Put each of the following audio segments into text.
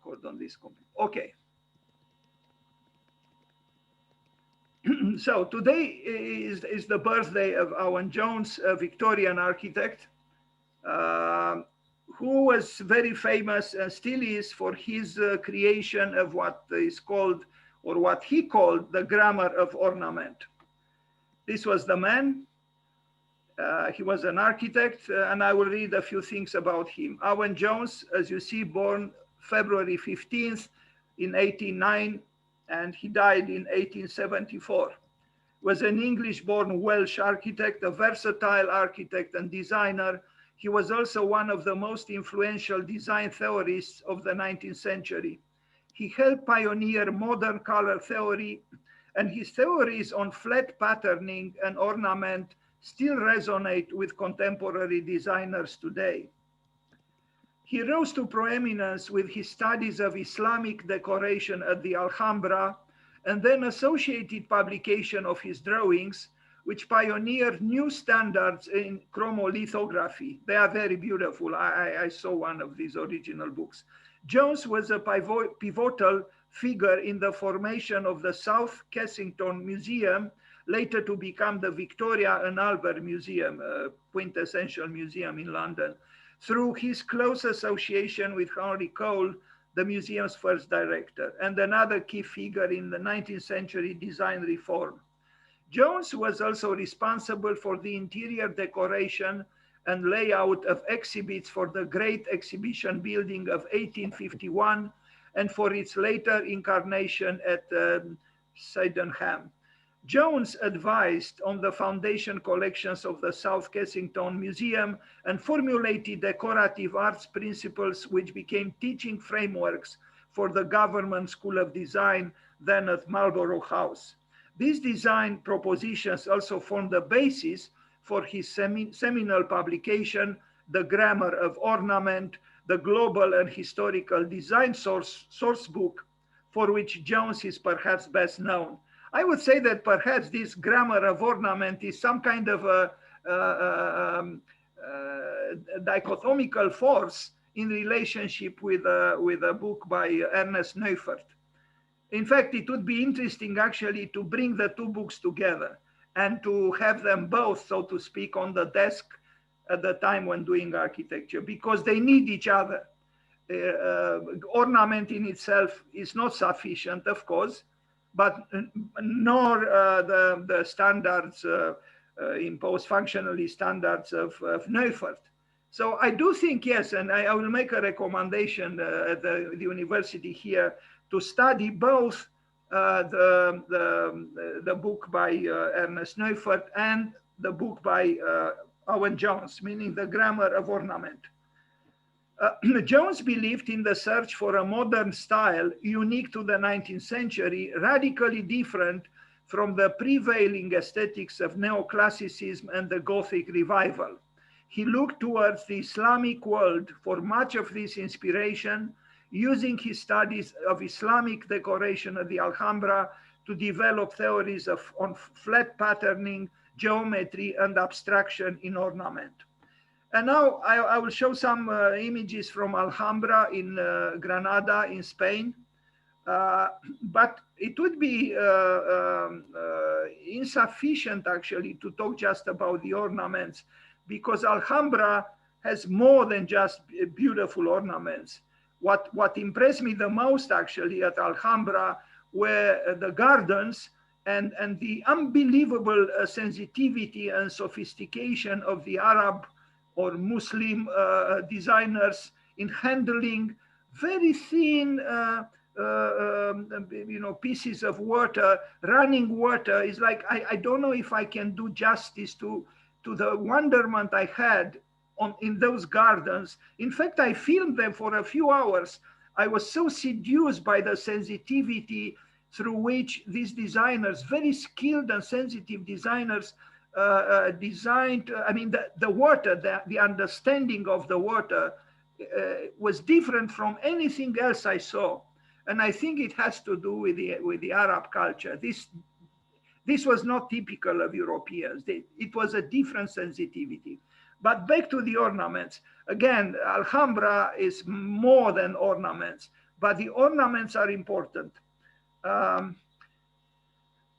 record on this computer. Okay. So today is the birthday of Owen Jones, a Victorian architect, who was very famous and still is for his creation of what is called, or what he called, the Grammar of Ornament. This was the man. He was an architect, and I will read a few things about him. Owen Jones, as you see, born February 15th in 1809, and he died in 1874. Was an English-born Welsh architect, a versatile architect and designer. He was also one of the most influential design theorists of the 19th century. He helped pioneer modern color theory, and his theories on flat patterning and ornament still resonate with contemporary designers today. He rose to prominence with his studies of Islamic decoration at the Alhambra, and then associated publication of his drawings, which pioneered new standards in chromolithography. They are very beautiful. I saw one of these original books. Jones was a pivotal figure in the formation of the South Kensington Museum, later to become the Victoria and Albert Museum, a quintessential museum in London, through his close association with Henry Cole, the museum's first director, and another key figure in the 19th century design reform. Jones was also responsible for the interior decoration and layout of exhibits for the Great Exhibition Building of 1851 and for its later incarnation at Sydenham. Jones advised on the foundation collections of the South Kensington Museum and formulated decorative arts principles which became teaching frameworks for the Government School of Design, then at Marlborough House. These design propositions also formed the basis for his seminal publication, The Grammar of Ornament, the global and historical design source book, for which Jones is perhaps best known. I would say that perhaps this Grammar of Ornament is some kind of a dichotomical force in relationship with a book by Ernest Neufert. In fact, it would be interesting actually to bring the two books together and to have them both, so to speak, on the desk at the time when doing architecture, because they need each other. Ornament in itself is not sufficient, of course, but nor the standards imposed functionally standards of Neufert. So I do think, yes, and I will make a recommendation at the university here to study both the book by Ernest Neufert and the book by Owen Jones, meaning The Grammar of Ornament. Jones believed in the search for a modern style unique to the 19th century, radically different from the prevailing aesthetics of neoclassicism and the Gothic revival. He looked towards the Islamic world for much of this inspiration, using his studies of Islamic decoration at the Alhambra to develop theories on flat patterning, geometry, and abstraction in ornament. And now I will show some images from Alhambra in Granada in Spain. But it would be insufficient actually to talk just about the ornaments, because Alhambra has more than just beautiful ornaments. What impressed me the most actually at Alhambra were the gardens and the unbelievable sensitivity and sophistication of the Arab or Muslim designers in handling very thin pieces of water. Running water is like, I don't know if I can do justice to the wonderment I had in those gardens. In fact, I filmed them for a few hours. I was so seduced by the sensitivity through which these designers, very skilled and sensitive designers, designed. I mean, the water, the understanding of the water was different from anything else I saw. And I think it has to do with the Arab culture. This was not typical of Europeans. It was a different sensitivity. But back to the ornaments. Again, Alhambra is more than ornaments. but the ornaments are important.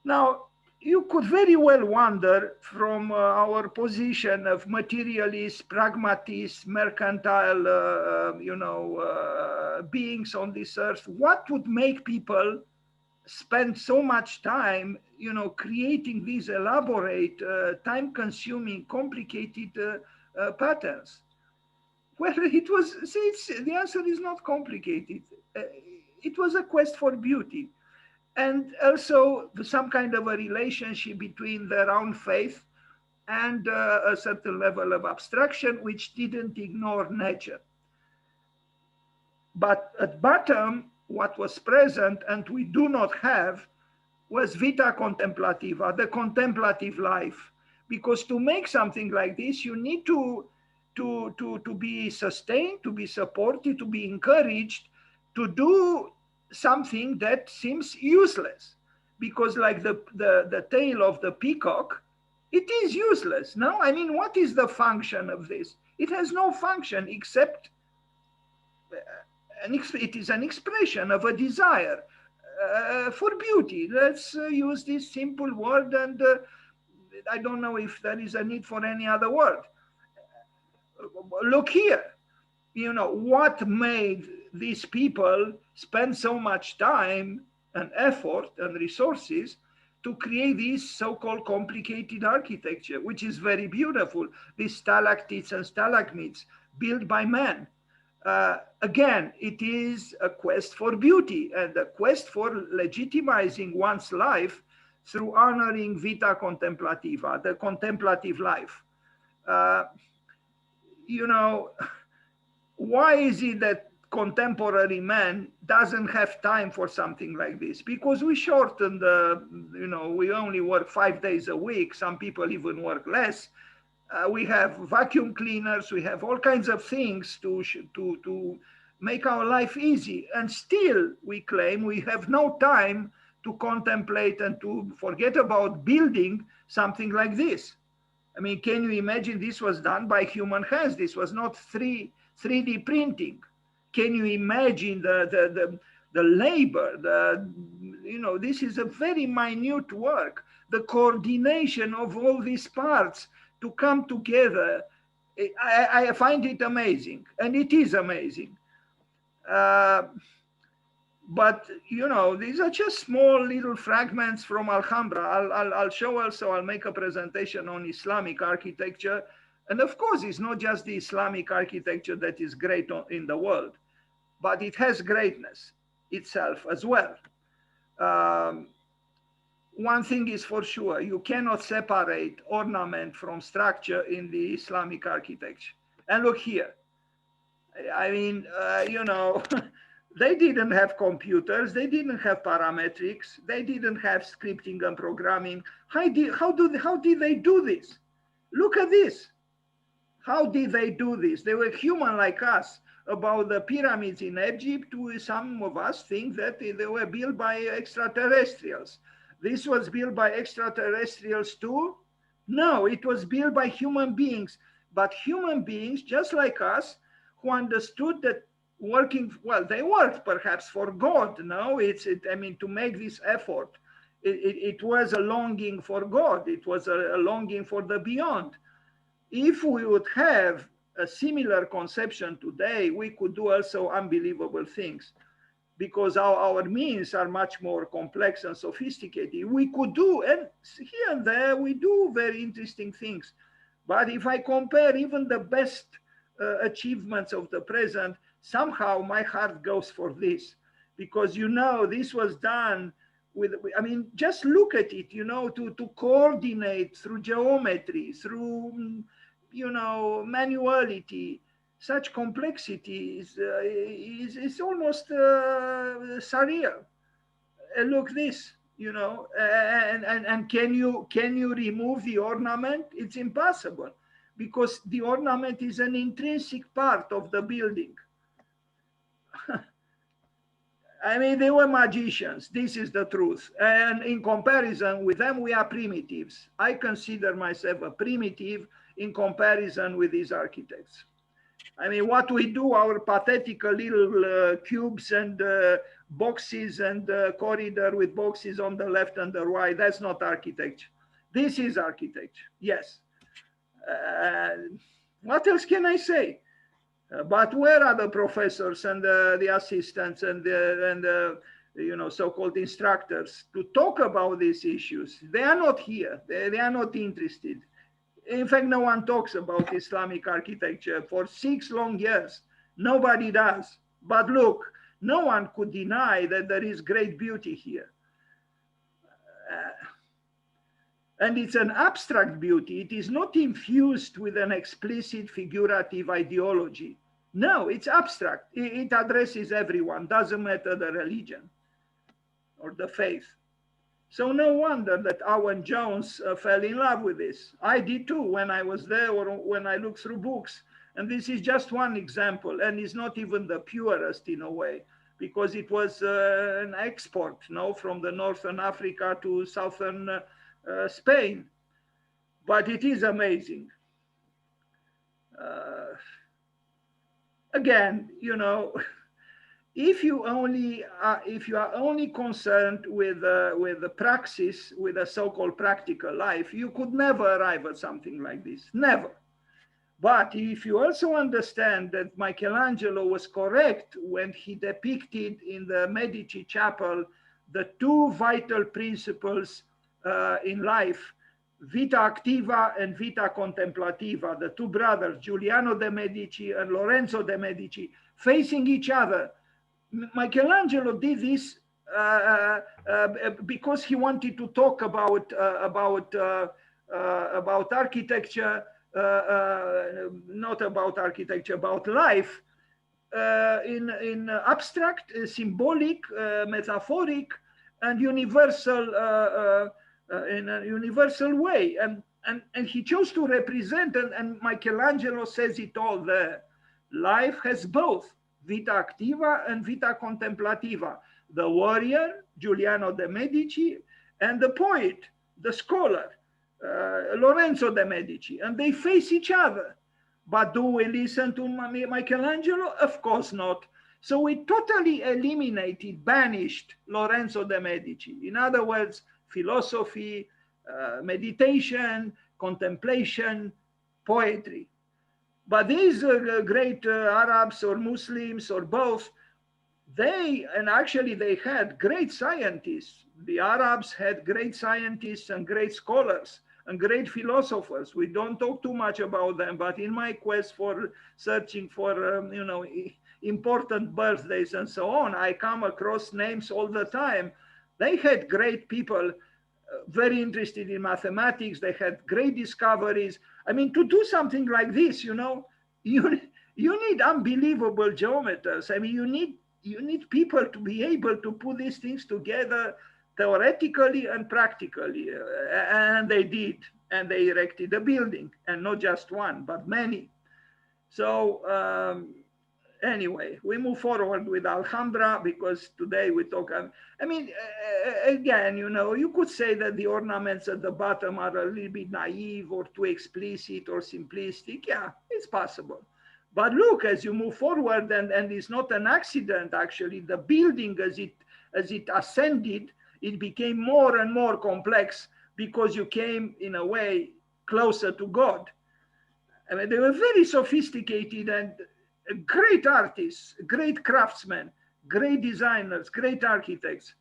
Now, you could very well wonder from our position of materialist, pragmatist, mercantile, beings on this earth, what would make people spend so much time, creating these elaborate, time-consuming, complicated patterns? Well, the answer is not complicated. It was a quest for beauty. And also some kind of a relationship between their own faith and a certain level of abstraction, which didn't ignore nature. But at bottom, what was present and we do not have was vita contemplativa, the contemplative life. Because to make something like this, you need to be sustained, to be supported, to be encouraged, to do something that seems useless, because like the tail of the peacock, it is useless. No, I mean, what is the function of this? It has no function except it is an expression of a desire for beauty. Let's use this simple word, and I don't know if there is a need for any other word. Look here, what made these people spend so much time and effort and resources to create this so-called complicated architecture, which is very beautiful. These stalactites and stalagmites built by man. Again, it is a quest for beauty and a quest for legitimizing one's life through honoring vita contemplativa, the contemplative life. Why is it that contemporary man doesn't have time for something like this? Because we shortened we only work 5 days a week. Some people even work less. We have vacuum cleaners. We have all kinds of things to make our life easy. And still we claim we have no time to contemplate and to forget about building something like this. I mean, can you imagine this was done by human hands? This was not 3D printing. Can you imagine the labor? This is a very minute work. The coordination of all these parts to come together. I find it amazing, and it is amazing. But these are just small little fragments from Alhambra. I'll show also. I'll make a presentation on Islamic architecture, and of course, it's not just the Islamic architecture that is great in the world, but it has greatness itself as well. One thing is for sure: you cannot separate ornament from structure in the Islamic architecture. And look here. I mean, they didn't have computers, they didn't have parametrics, they didn't have scripting and programming. How did they do this? Look at this. How did they do this? They were human like us. About the pyramids in Egypt, some of us think that they were built by extraterrestrials. This was built by extraterrestrials too? No, it was built by human beings. But human beings, just like us, who understood that they worked perhaps for God. No, to make this effort, it was a longing for God. It was a longing for the beyond. If we would have a similar conception today, we could do also unbelievable things, because our means are much more complex and sophisticated. We could do, and here and there, we do very interesting things. But if I compare even the best achievements of the present, somehow my heart goes for this, because this was done with, just look at it, to coordinate through geometry, through, manuality, such complexity is almost surreal. Look this, and can you remove the ornament? It's impossible, because the ornament is an intrinsic part of the building. They were magicians. This is the truth. And in comparison with them, we are primitives. I consider myself a primitive in comparison with these architects. I mean, what we do, our pathetic little cubes and boxes and corridor with boxes on the left and the right, that's not architecture. This is architecture, yes. What else can I say? But where are the professors and the assistants and the you know, so-called instructors to talk about these issues? They are not here. They are not interested. In fact, no one talks about Islamic architecture for 6 long years. Nobody does. But look, no one could deny that there is great beauty here. And it's an abstract beauty. It is not infused with an explicit figurative ideology. No, it's abstract. It addresses everyone, doesn't matter the religion or the faith. So no wonder that Owen Jones fell in love with this. I did too when I was there or when I looked through books. And this is just one example, and it's not even the purest in a way, because it was an export, no, from the Northern Africa to Southern Spain. But it is amazing. Again, you know, if you are only concerned with the praxis, with a so-called practical life, you could never arrive at something like this, never. But if you also understand that Michelangelo was correct when he depicted in the Medici chapel the 2 vital principles in life, vita activa and vita contemplativa, the 2 brothers, Giuliano de' Medici and Lorenzo de' Medici, facing each other. Michelangelo did this because he wanted to talk about architecture, not about architecture, about life in abstract, symbolic, metaphoric, and universal in a universal way. And he chose to represent, and Michelangelo says it all there. Life has both vita activa and vita contemplativa. The warrior, Giuliano de' Medici, and the poet, the scholar, Lorenzo de' Medici, and they face each other. But do we listen to Michelangelo? Of course not. So we totally eliminated, banished Lorenzo de' Medici. In other words, philosophy, meditation, contemplation, poetry. But these great Arabs or Muslims or both, they had great scientists. The Arabs had great scientists and great scholars and great philosophers. We don't talk too much about them, but in my quest for searching for, you know, important birthdays and so on, I come across names all the time. They had great people, very interested in mathematics. They had great discoveries. I mean, to do something like this, you know, you need unbelievable geometers. I mean, you need people to be able to put these things together theoretically and practically. And they did. And they erected a building, and not just one, but many. So anyway, we move forward with Alhambra because today we talk. I mean, again, you know, you could say that the ornaments at the bottom are a little bit naive or too explicit or simplistic. Yeah, it's possible. But look, as you move forward, and it's not an accident, actually, the building as it ascended, it became more and more complex because you came, in a way, closer to God. I mean, they were very sophisticated and great artists, great craftsmen, great designers, great architects.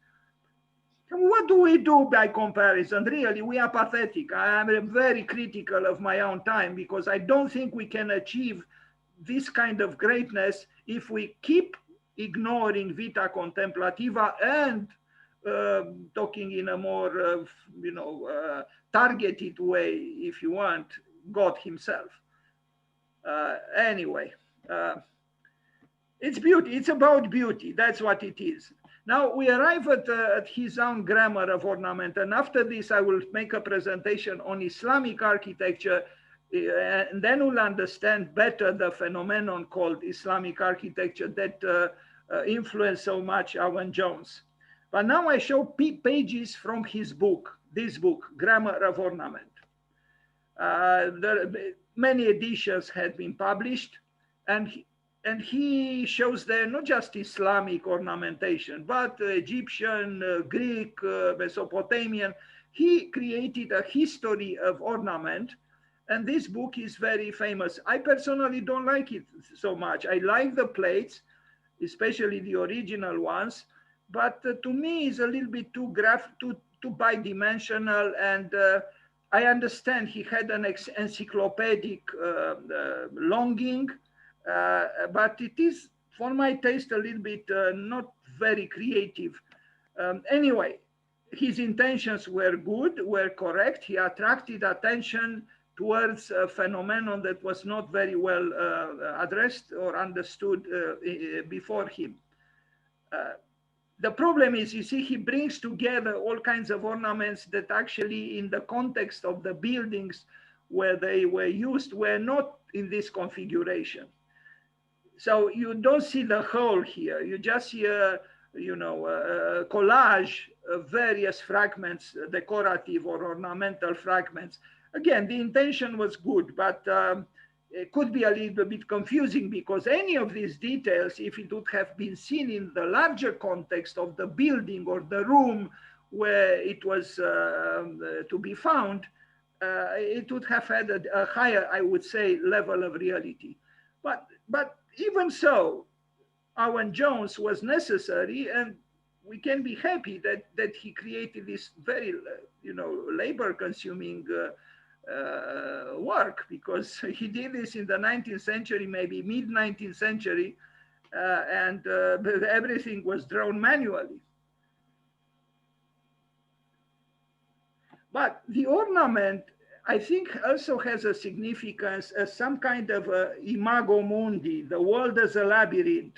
And what do we do by comparison? Really, we are pathetic. I am very critical of my own time because I don't think we can achieve this kind of greatness if we keep ignoring vita contemplativa and talking in a more, you know, targeted way, if you want, God himself. Anyway. It's beauty. It's about beauty. That's what it is. Now we arrive at his own Grammar of Ornament, and after this I will make a presentation on Islamic architecture, and then we'll understand better the phenomenon called Islamic architecture that influenced so much Owen Jones. But now I show pages from his book, this book, Grammar of Ornament. Many editions had been published. And he shows there not just Islamic ornamentation, but Egyptian, Greek, Mesopotamian. He created a history of ornament, and this book is very famous. I personally don't like it so much. I like the plates, especially the original ones, but to me it's a little bit too bidimensional, and I understand he had an encyclopedic longing, but it is, for my taste, a little bit not very creative. Anyway, his intentions were good, were correct. He attracted attention towards a phenomenon that was not very well addressed or understood before him. The problem is, you see, he brings together all kinds of ornaments that actually, in the context of the buildings where they were used, were not in this configuration. So you don't see the whole here. You just see a, a collage of various fragments, decorative or ornamental fragments. Again, the intention was good, but it could be a little bit confusing, because any of these details, if it would have been seen in the larger context of the building or the room where it was to be found, it would have had a higher, I would say, level of reality. But even so, Owen Jones was necessary, and we can be happy that he created this very, labor-consuming work, because he did this in the 19th century, maybe mid-19th century, and everything was drawn manually. But the ornament, I think, also has a significance as some kind of imago mundi, the world as a labyrinth.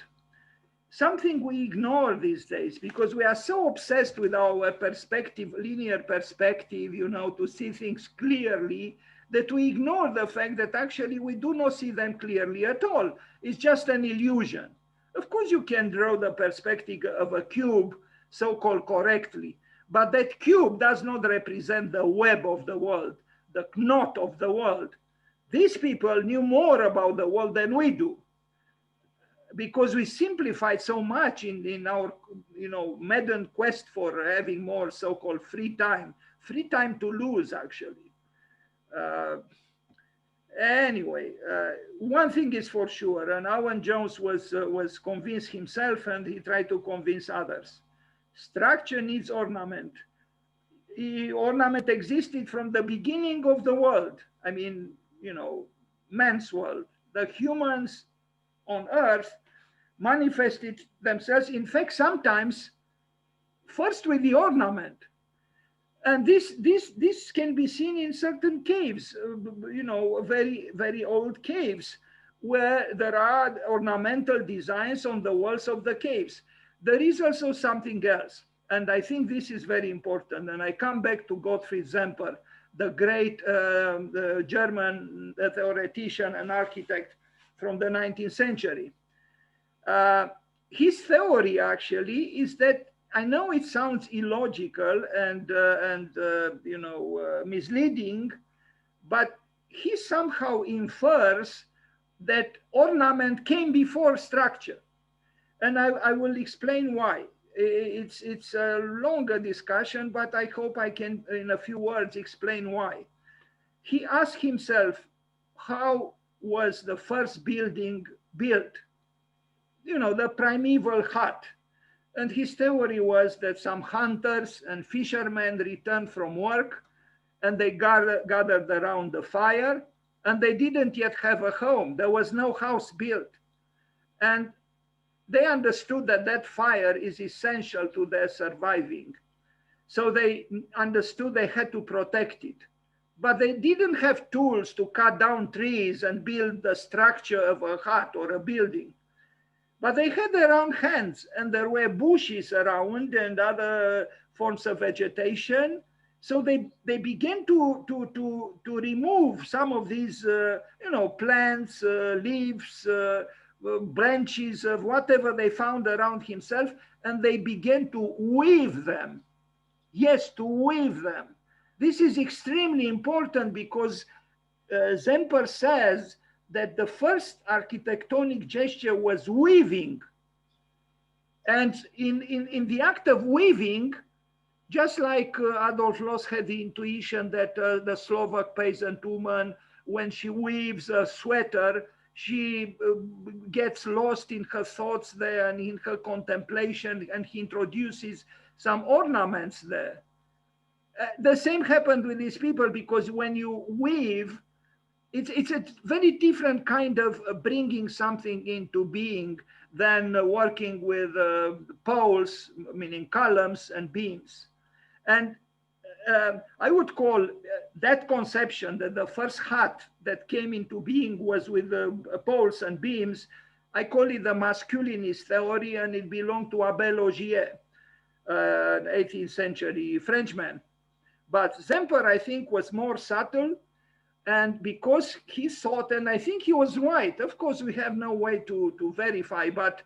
Something we ignore these days, because we are so obsessed with our perspective, linear perspective, to see things clearly, that we ignore the fact that actually we do not see them clearly at all. It's just an illusion. Of course, you can draw the perspective of a cube so-called correctly, but that cube does not represent the web of the world, the knot of the world. These people knew more about the world than we do, because we simplified so much in our madden quest for having more so-called free time to lose, actually. Anyway, one thing is for sure, and Owen Jones was convinced himself, and he tried to convince others. Structure needs ornament. Ornament existed from the beginning of the world. I mean, man's world. The humans on earth manifested themselves, in fact, sometimes first with the ornament. And this can be seen in certain caves, very, very old caves, where there are ornamental designs on the walls of the caves. There is also something else, and I think this is very important. And I come back to Gottfried Semper, the great the German theoretician and architect from the 19th century. His theory actually is that, I know it sounds illogical and misleading, but he somehow infers that ornament came before structure, and I will explain why. It's a longer discussion, but I hope I can, in a few words, explain why. He asked himself, how was the first building built? The primeval hut. And his theory was that some hunters and fishermen returned from work, and they gathered around the fire, and they didn't yet have a home. There was no house built. And they understood that that fire is essential to their surviving. So they understood they had to protect it. But they didn't have tools to cut down trees and build the structure of a hut or a building. But they had their own hands, and there were bushes around and other forms of vegetation. So they began to remove some of these, plants, leaves, branches of whatever they found around himself, and they began to weave them. Yes, to weave them. This is extremely important, because Semper says that the first architectonic gesture was weaving. And in the act of weaving, just like Adolf Loos had the intuition that the Slovak peasant woman, when she weaves a sweater, she gets lost in her thoughts there and in her contemplation, and he introduces some ornaments there. The same happened with these people, because when you weave, it's a very different kind of bringing something into being than working with poles, meaning columns and beams. And I would call that conception that the first hut that came into being was with poles and beams, I call it the Masculinist Theory, and it belonged to Abel Augier, 18th century Frenchman. But Zemper, I think, was more subtle, and because he thought, and I think he was right, of course we have no way to verify, but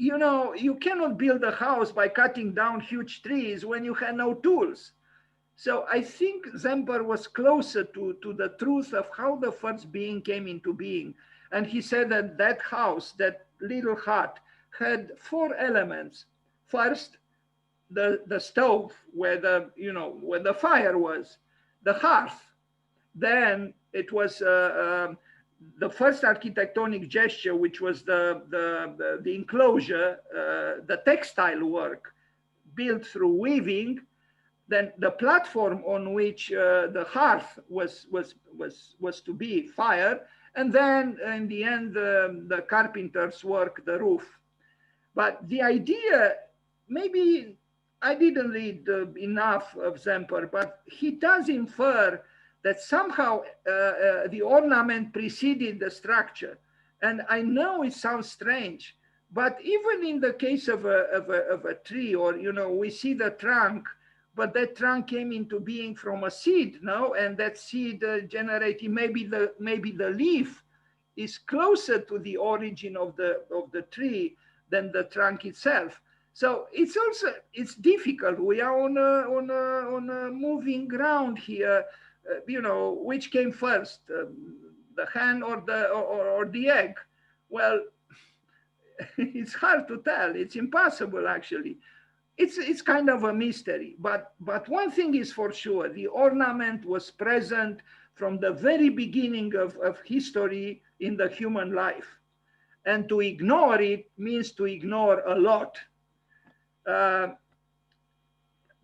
you know, you cannot build a house by cutting down huge trees when you have no tools. So I think Zemper was closer to the truth of how the first being came into being. And he said that that house, that little hut, had 4 elements. First, the stove where the, you know, where the fire was, the hearth. Then it was the first architectonic gesture, which was the enclosure, the textile work built through weaving. Then the platform on which the hearth was to be fire, and then in the end the carpenter's work, the roof. But the idea, maybe I didn't read enough of Zemper, but he does infer that somehow the ornament preceded the structure. And I know it sounds strange, but even in the case of a tree, or, you know, we see the trunk, but that trunk came into being from a seed, no? And that seed generating, maybe the leaf is closer to the origin of the tree than the trunk itself. So it's also, it's difficult. We are on a moving ground here. You know, which came first, the hen or the egg? Well, it's hard to tell. It's impossible, actually. It's kind of a mystery. But one thing is for sure: the ornament was present from the very beginning of history in the human life, and to ignore it means to ignore a lot.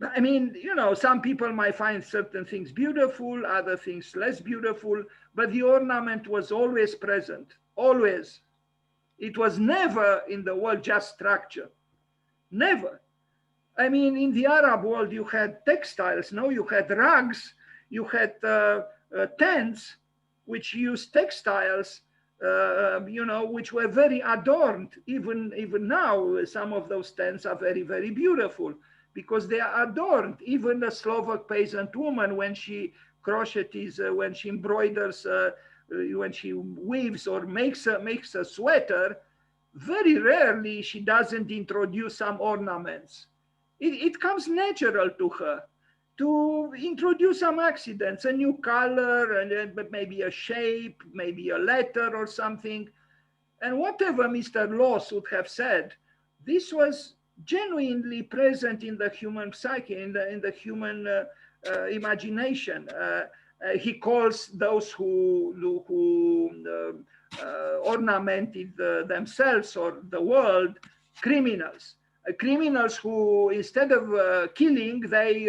I mean, you know, some people might find certain things beautiful, other things less beautiful, but the ornament was always present, always. It was never in the world just structure, never. I mean, in the Arab world, you had textiles, no? You had rugs, you had tents, which used textiles, you know, which were very adorned. Even now, some of those tents are very, very beautiful, because they are adorned. Even the Slovak peasant woman, when she crochets, when she embroiders, when she weaves or makes a sweater, very rarely she doesn't introduce some ornaments. It comes natural to her to introduce some accidents, a new color, and maybe a shape, maybe a letter or something. And whatever Mr. Loos would have said, this was genuinely present in the human psyche, in the human imagination. He calls those who ornamented themselves or the world criminals. Criminals who, instead of killing, they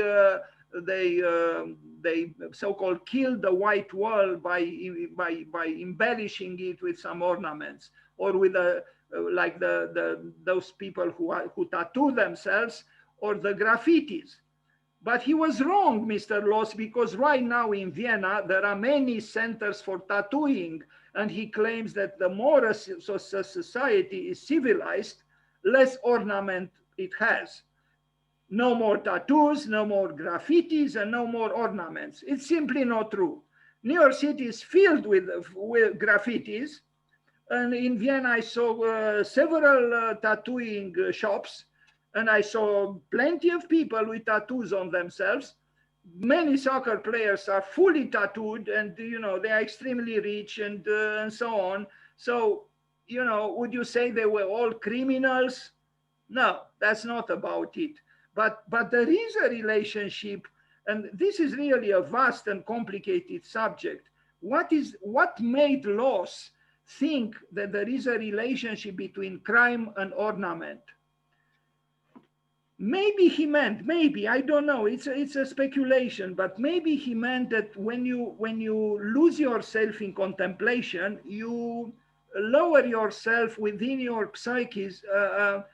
so-called killed the white world by embellishing it with some ornaments, or with like those people who tattoo themselves, or the graffitis. But he was wrong, Mr. Loos, because right now in Vienna, there are many centers for tattooing. And he claims that the more a society is civilized, less ornament it has. No more tattoos, no more graffitis, and no more ornaments. It's simply not true. New York City is filled with graffitis. And in Vienna, I saw several tattooing shops, and I saw plenty of people with tattoos on themselves. many soccer players are fully tattooed, and they are extremely rich, and so on. So would you say they were all criminals? No, that's not about it. But there is a relationship, and this is really a vast and complicated subject. What made laws think that there is a relationship between crime and ornament? Maybe he meant, maybe, I don't know, it's a speculation, but maybe he meant that when you lose yourself in contemplation, you lower yourself within your psyches at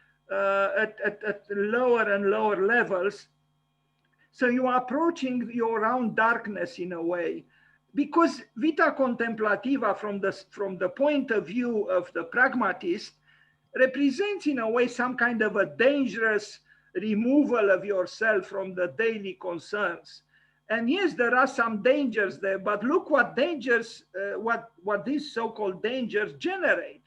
lower and lower levels. So you are approaching your own darkness in a way. Because vita contemplativa, from the point of view of the pragmatist, represents in a way some kind of a dangerous removal of yourself from the daily concerns. And yes, there are some dangers there, but look what dangers, what these so-called dangers generate.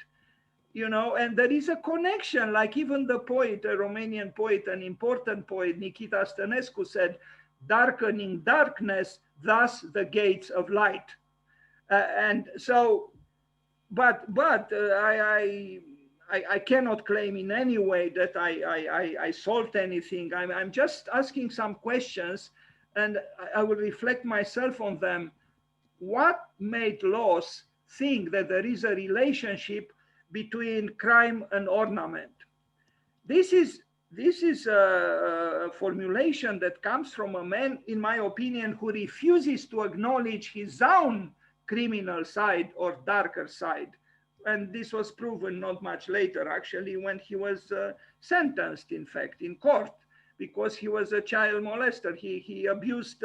And there is a connection, like even the poet, a Romanian poet, an important poet, Nikita Stănescu, said, darkening darkness, thus the gates of light. And so, but I cannot claim in any way that I solved anything. I'm just asking some questions, and I will reflect myself on them. What made laws think that there is a relationship between crime and ornament? This is a formulation that comes from a man, in my opinion, who refuses to acknowledge his own criminal side or darker side. And this was proven not much later, actually, when he was sentenced, in fact, in court, because he was a child molester. He abused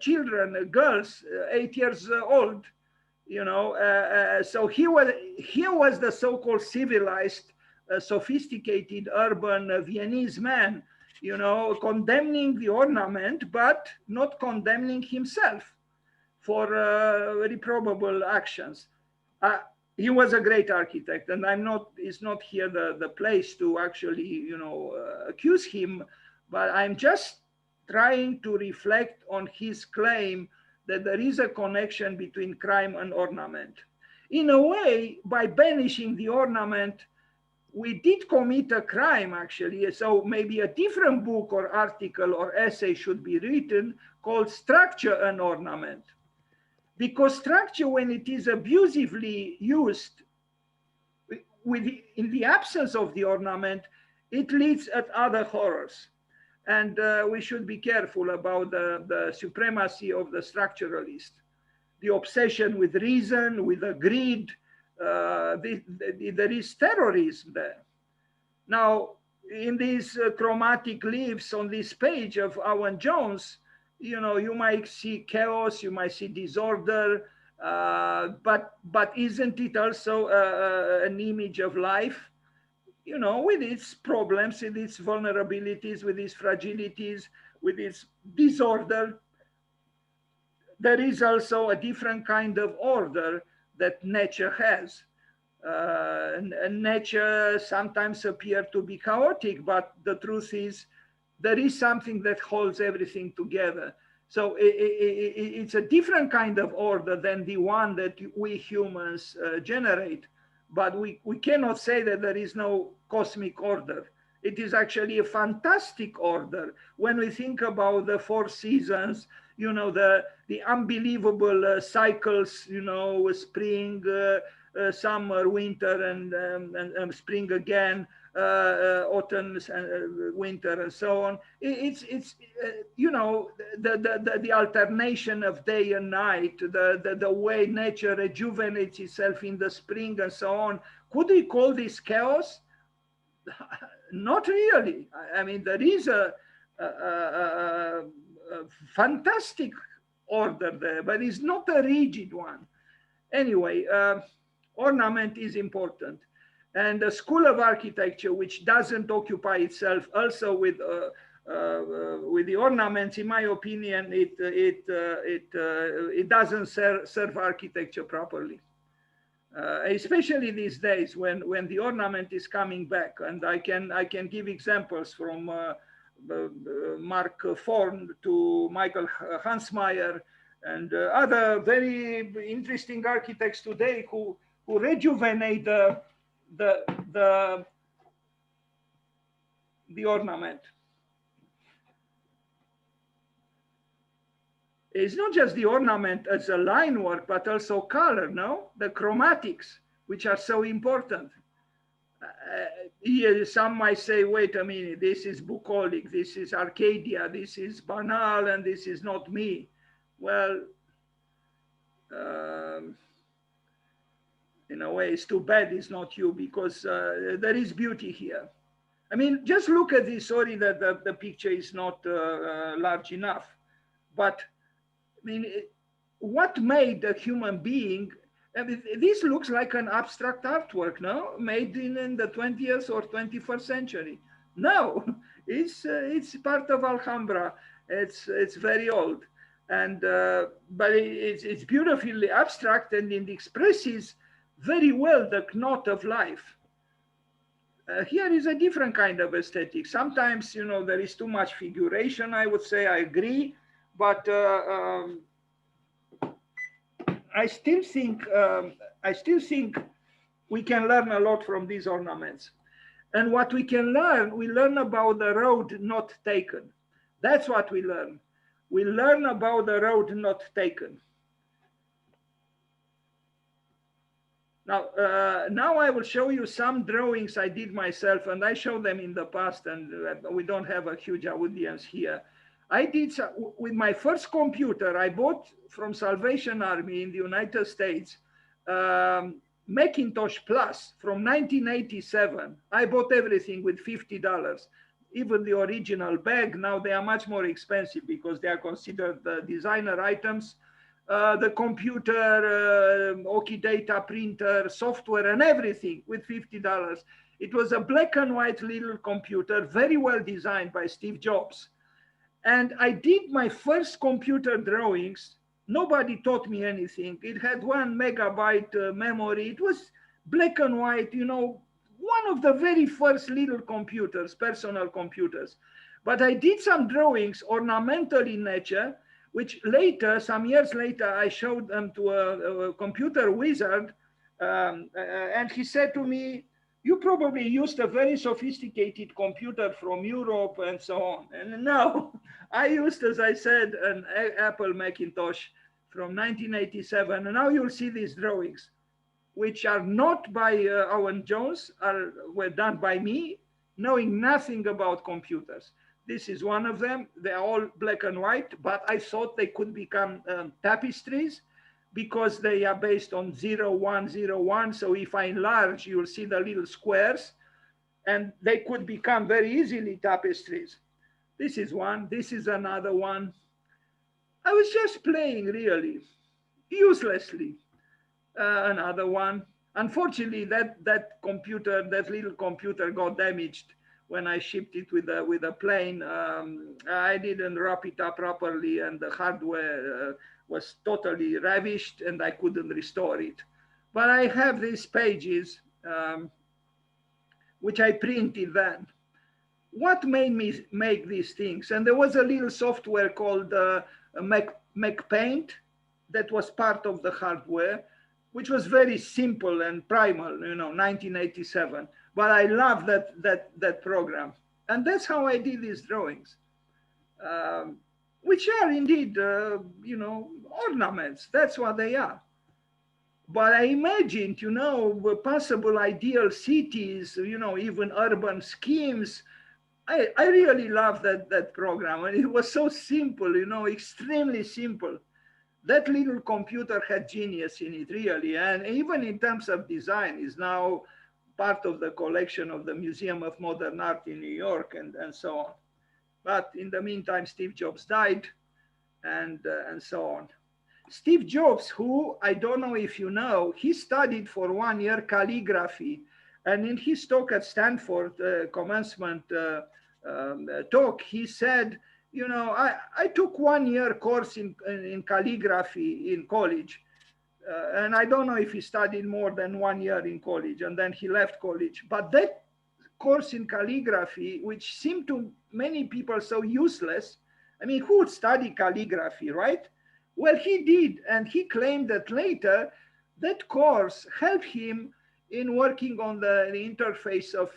children, girls, 8 years old, so he was the so-called civilized, sophisticated, urban Viennese man, condemning the ornament, but not condemning himself for reprobable actions. He was a great architect, and it's not here the place to actually, accuse him, but I'm just trying to reflect on his claim that there is a connection between crime and ornament. In a way, by banishing the ornament, we did commit a crime, actually. So maybe a different book or article or essay should be written called Structure and Ornament. Because structure, when it is abusively used in the absence of the ornament, it leads at other horrors. And we should be careful about the supremacy of the structuralist, the obsession with reason, with the greed. There is terrorism there. Now, in these chromatic leaves on this page of Owen Jones, you might see chaos, you might see disorder, but isn't it also an image of life? With its problems, with its vulnerabilities, with its fragilities, with its disorder, there is also a different kind of order that nature has. And nature sometimes appears to be chaotic, but the truth is there is something that holds everything together. So it's a different kind of order than the one that we humans generate. But we cannot say that there is no cosmic order. It is actually a fantastic order. When we think about the 4 seasons, the unbelievable cycles, spring, summer, winter, and spring again, autumn, winter, and so on. It's the alternation of day and night, the way nature rejuvenates itself in the spring and so on. Could we call this chaos? Not really. I mean, there is a fantastic order there, but it's not a rigid one. Anyway, ornament is important. And the School of Architecture, which doesn't occupy itself also with the ornaments, in my opinion, it doesn't serve architecture properly. Especially these days when the ornament is coming back. And I can give examples from Mark Forn to Michael Hansmeyer, and other very interesting architects today who rejuvenate the ornament. It's not just the ornament as a line work, but also color, no? The chromatics, which are so important. Here, some might say, wait a minute, this is bucolic, this is Arcadia, this is banal, and this is not me. Well, in a way, it's too bad it's not you, because there is beauty here. I mean, just look at this. Sorry that the picture is not large enough, but I mean, what made a human being? I mean, this looks like an abstract artwork, no? Made in the 20th or 21st century. No, it's part of Alhambra. It's very old, and but it's beautifully abstract, and it expresses very well the knot of life. Here is a different kind of aesthetic. Sometimes, you know, there is too much figuration, I would say, I agree, but I still think we can learn a lot from these ornaments. And what we learn about the road not taken. That's what we learn. We learn about the road not taken. Now, now I will show you some drawings I did myself, and I showed them in the past, and we don't have a huge audience here. I did with my first computer I bought from Salvation Army in the United States, Macintosh Plus from 1987. I bought everything with $50, even the original bag. Now they are much more expensive because they are considered designer items. The computer, Oki data printer, software, and everything with $50. It was a black and white little computer, very well designed by Steve Jobs. And I did my first computer drawings. Nobody taught me anything. It had 1 megabyte memory. It was black and white, you know, one of the very first little computers, personal computers. But I did some drawings, ornamental in nature, which later, some years later, I showed them to a computer wizard. And he said to me, you probably used a very sophisticated computer from Europe and so on. And no, I used, as I said, an Apple Macintosh from 1987. And now you'll see these drawings, which are not by Owen Jones, were done by me, knowing nothing about computers. This is one of them. They're all black and white, but I thought they could become tapestries because they are based on 0, 1, 0, 1. So if I enlarge, you'll see the little squares, and they could become very easily tapestries. This is one. This is another one. I was just playing really uselessly. Another one. Unfortunately, that little computer got damaged when I shipped it with a plane. I didn't wrap it up properly, and the hardware was totally ravished, and I couldn't restore it. But I have these pages, which I printed then. What made me make these things? And there was a little software called MacPaint that was part of the hardware, which was very simple and primal, you know, 1987. But I love that program. And that's how I did these drawings, which are indeed, you know, ornaments. That's what they are. But I imagined, you know, possible ideal cities, you know, even urban schemes. I really love that program. And it was so simple, you know, extremely simple. That little computer had genius in it, really. And even in terms of design, is now part of the collection of the Museum of Modern Art in New York and so on. But in the meantime, Steve Jobs died and so on. Steve Jobs, who I don't know if you know, he studied for 1 year calligraphy. And in his talk at Stanford, commencement talk, he said, you know, I took 1 year course in calligraphy in college. And I don't know if he studied more than 1 year in college, and then he left college. But that course in calligraphy, which seemed to many people so useless. I mean, who would study calligraphy, right? Well, he did, and he claimed that later that course helped him in working on the interface of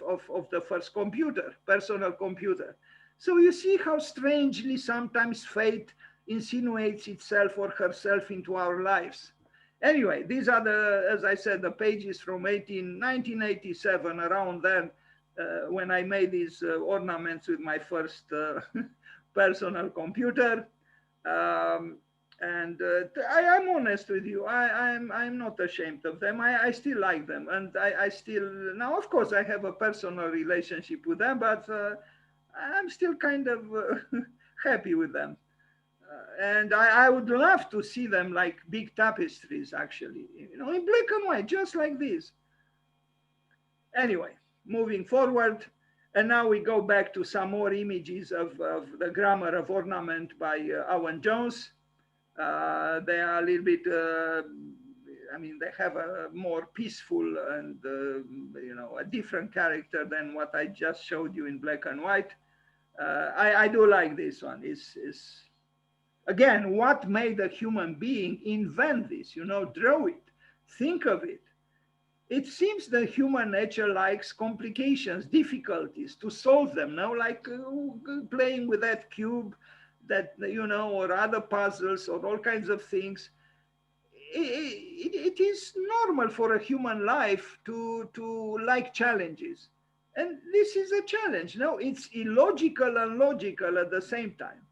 the first computer, personal computer. So you see how strangely sometimes fate insinuates itself or herself into our lives. Anyway, these are the, as I said, the pages from 1987, around then, when I made these ornaments with my first personal computer. Um, and I am honest with you. I'm not ashamed of them. I still like them, and I still now. Of course, I have a personal relationship with them, but I'm still kind of happy with them. And I would love to see them like big tapestries, actually, you know, in black and white, just like this. Anyway, moving forward, and now we go back to some more images of the Grammar of Ornament by Owen Jones. They are a little bit, I mean, they have a more peaceful and, you know, a different character than what I just showed you in black and white. I do like this one. Is again, what made a human being invent this, you know, draw it, think of it. It seems that human nature likes complications, difficulties, to solve them, no? Like playing with that cube, that, you know, or other puzzles or all kinds of things. It is normal for a human life to like challenges. And this is a challenge. No, it's illogical and logical at the same time.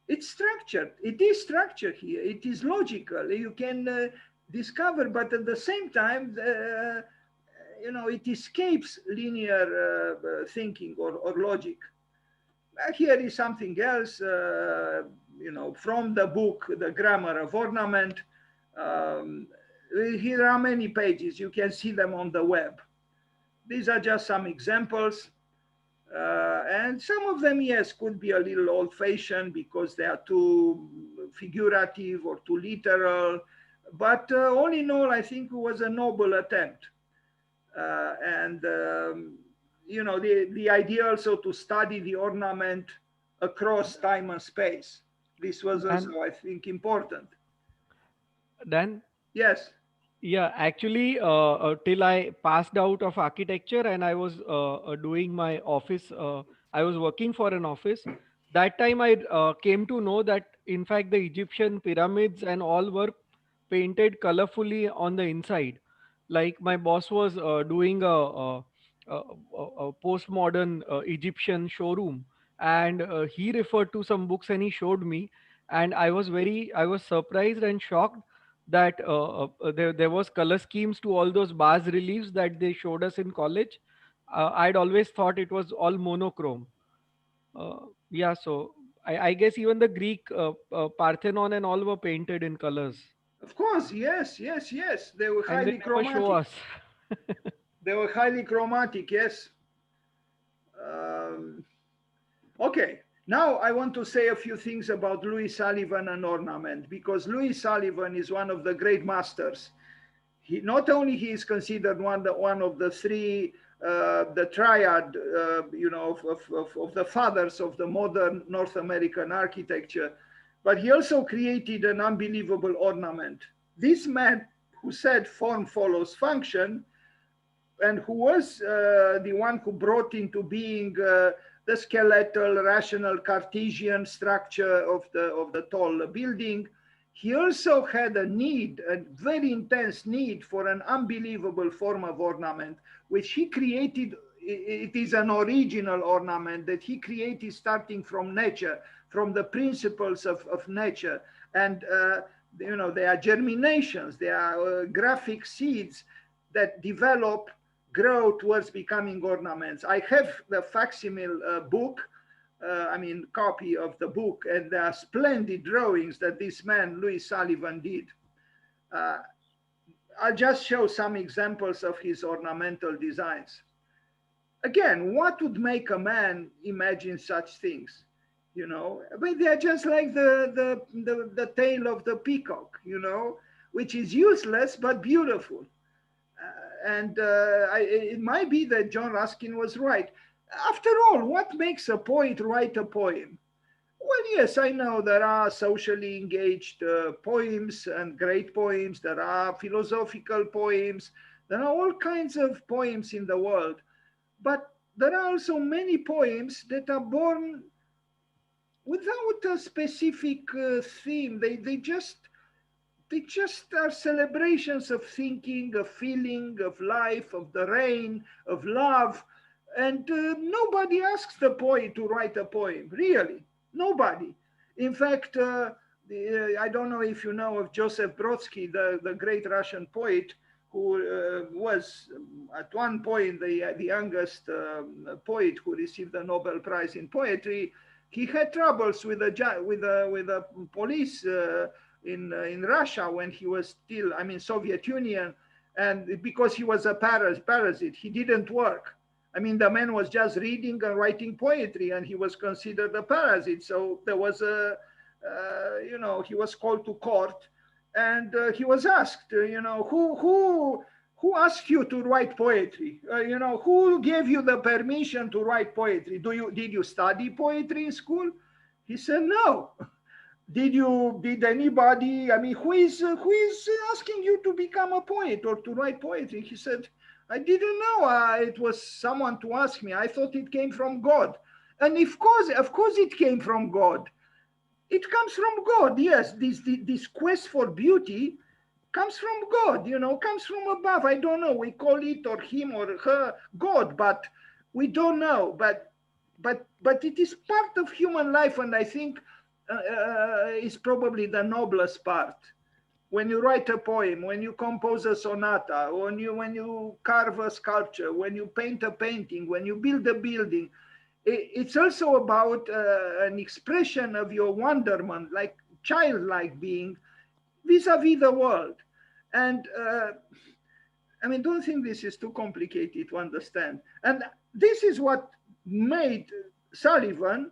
It's structured. It is structured here. It is logical. You can discover, but at the same time, you know, it escapes linear thinking or logic. Here is something else, you know, from the book, The Grammar of Ornament. Um, here are many pages. You can see them on the web. These are just some examples. And some of them, yes, could be a little old-fashioned because they are too figurative or too literal. But all in all, I think it was a noble attempt. And you know, the idea also to study the ornament across time and space. This was Dan, also, I think, important. Dan, Yes, yeah, actually, till I passed out of architecture and I was doing my office, I was working for an office. That time I came to know that, in fact, the Egyptian pyramids and all were painted colorfully on the inside. Like my boss was doing a postmodern Egyptian showroom, and he referred to some books and he showed me, and I was surprised and shocked that there was color schemes to all those bas reliefs that they showed us in college. I'd always thought it was all monochrome. Yeah, so I guess even the Greek Parthenon and all were painted in colors, of course, yes, yes, yes. They were and they highly never show chromatic. us. They were highly chromatic, yes. Um, Okay, now I want to say a few things about Louis Sullivan and ornament, because Louis Sullivan is one of the great masters. He not only he is considered one of the three, the triad, you know, of the fathers of the modern North American architecture, but he also created an unbelievable ornament. This man who said form follows function, and who was the one who brought into being the skeletal, rational Cartesian structure of the tall building. He also had a need, a very intense need for an unbelievable form of ornament, which he created. It is an original ornament that he created starting from nature, from the principles of nature. And, you know, they are germinations, they are graphic seeds that develop, grow towards becoming ornaments. I have the facsimile book, I mean, copy of the book, and there are splendid drawings that this man, Louis Sullivan, did. Uh, I'll just show some examples of his ornamental designs. Again, what would make a man imagine such things? You know, but they're just like the tail of the peacock, you know, which is useless but beautiful. it might be that John Ruskin was right. After all, what makes a poet write a poem? Well, yes, I know there are socially engaged poems and great poems. There are philosophical poems. There are all kinds of poems in the world. But there are also many poems that are born without a specific theme. They just are celebrations of thinking, of feeling, of life, of the rain, of love. And nobody asks the poet to write a poem, really. Nobody. In fact, I don't know if you know of Joseph Brodsky, the great Russian poet, who was at one point the youngest poet who received the Nobel Prize in poetry. He had troubles with the police in Russia when he was still, I mean, Soviet Union, and because he was a parasite, he didn't work. I mean, the man was just reading and writing poetry, and he was considered a parasite. So there was he was called to court, and he was asked, who asked you to write poetry? Who gave you the permission to write poetry? Did you study poetry in school? He said no. Did anybody? I mean, who is asking you to become a poet or to write poetry? He said, I didn't know. It was someone to ask me. I thought it came from God, and of course, it came from God. It comes from God. Yes, this quest for beauty comes from God. Comes from above. I don't know. We call it or him or her God, but we don't know. But it is part of human life, and I think is probably the noblest part. When you write a poem, when you compose a sonata, when you carve a sculpture, when you paint a painting, when you build a building, it's also about an expression of your wonderment, like childlike being vis-a-vis the world. And I mean, don't think this is too complicated to understand. And this is what made Sullivan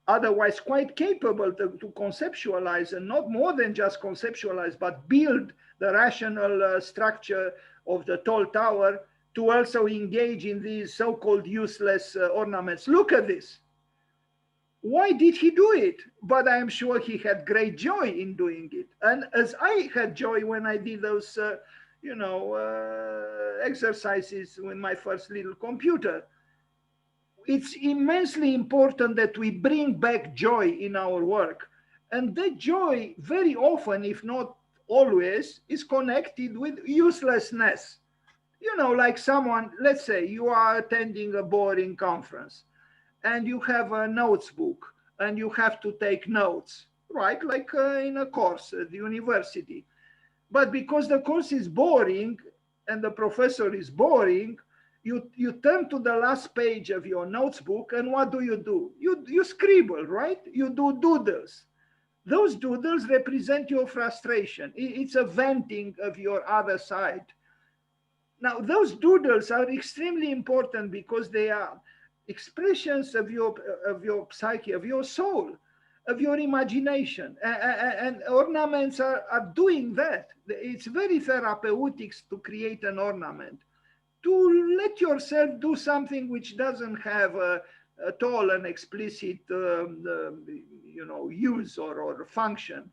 otherwise quite capable to conceptualize, and not more than just conceptualize, but build the rational structure of the tall tower, to also engage in these so-called useless ornaments. Look at this. Why did he do it? But I am sure he had great joy in doing it. And as I had joy when I did those, exercises with my first little computer. It's immensely important that we bring back joy in our work. And that joy very often, if not always, is connected with uselessness. Like someone, let's say you are attending a boring conference and you have a notes book and you have to take notes, right? Like in a course at the university. But because the course is boring and the professor is boring, you turn to the last page of your notes book, and what do? You scribble, right? You do doodles. Those doodles represent your frustration. It's a venting of your other side. Now, those doodles are extremely important because they are expressions of your psyche, of your soul, of your imagination. And ornaments are doing that. It's very therapeutic to create an ornament, to let yourself do something which doesn't have at all an explicit use or function.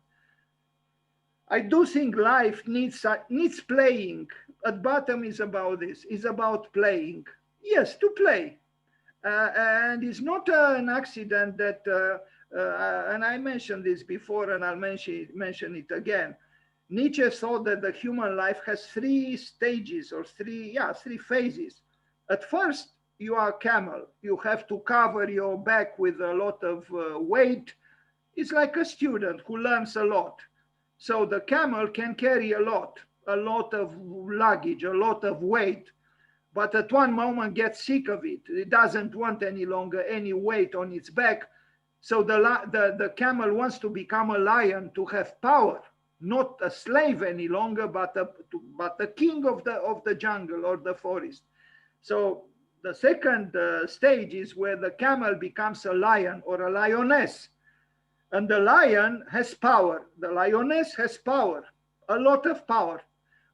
I do think life needs playing. At bottom is about this, is about playing. Yes, to play. And it's not an accident that, and I mentioned this before and I'll mention it again. Nietzsche thought that the human life has three stages or three phases. At first, you are a camel. You have to cover your back with a lot of weight. It's like a student who learns a lot. So the camel can carry a lot of luggage, a lot of weight, but at one moment gets sick of it. It doesn't want any longer any weight on its back. So the camel wants to become a lion, to have power, not a slave any longer, but the king of the jungle or the forest. So the second stage is where the camel becomes a lion or a lioness. And the lion has power. The lioness has power, a lot of power.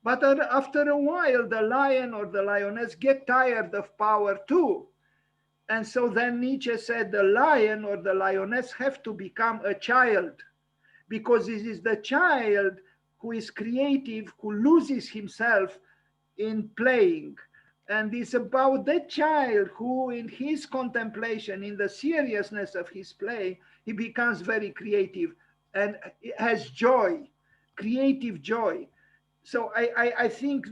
But after a while, the lion or the lioness get tired of power too. And so then Nietzsche said the lion or the lioness have to become a child, because it is the child who is creative, who loses himself in playing. And it's about that child who, in his contemplation, in the seriousness of his play, he becomes very creative and has joy, creative joy. So I think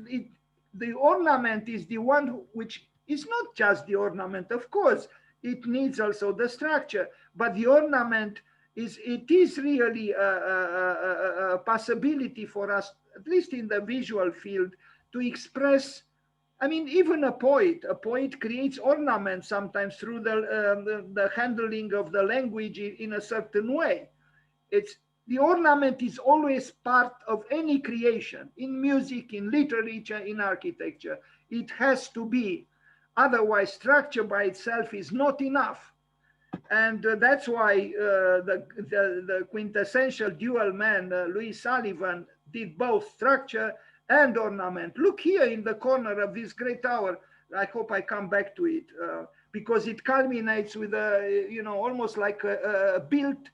the ornament is the one which is not just the ornament, of course, it needs also the structure, but the ornament it is really a possibility for us, at least in the visual field, to express. I mean, even a poet creates ornament sometimes through the handling of the language in a certain way. It's the ornament is always part of any creation, in music, in literature, in architecture. It has to be. Otherwise, structure by itself is not enough. And that's why the quintessential dual man, Louis Sullivan, did both structure and ornament. Look here in the corner of this great tower. I hope I come back to it because it culminates with a, almost like a built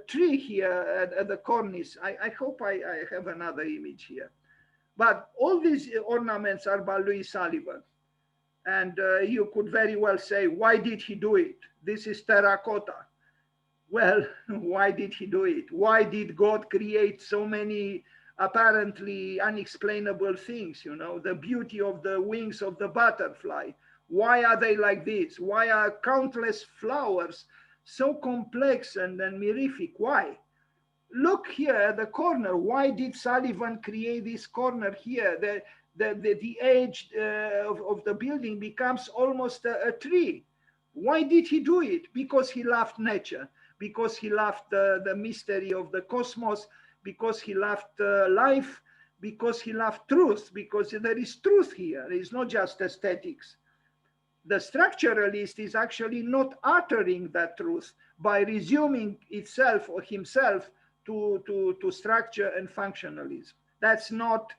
tree here at the cornice. I hope I have another image here. But all these ornaments are by Louis Sullivan. And you could very well say, why did he do it? This is terracotta. Well, why did he do it? Why did God create so many apparently unexplainable things? The beauty of the wings of the butterfly. Why are they like this? Why are countless flowers so complex and mirific? Why? Look here at the corner. Why did Sullivan create this corner here? The edge of the building becomes almost a tree. Why did he do it? Because he loved nature, because he loved the mystery of the cosmos, because he loved life, because he loved truth, because there is truth here. It's not just aesthetics. The structuralist is actually not uttering that truth by resuming itself or himself to structure and functionalism. That's not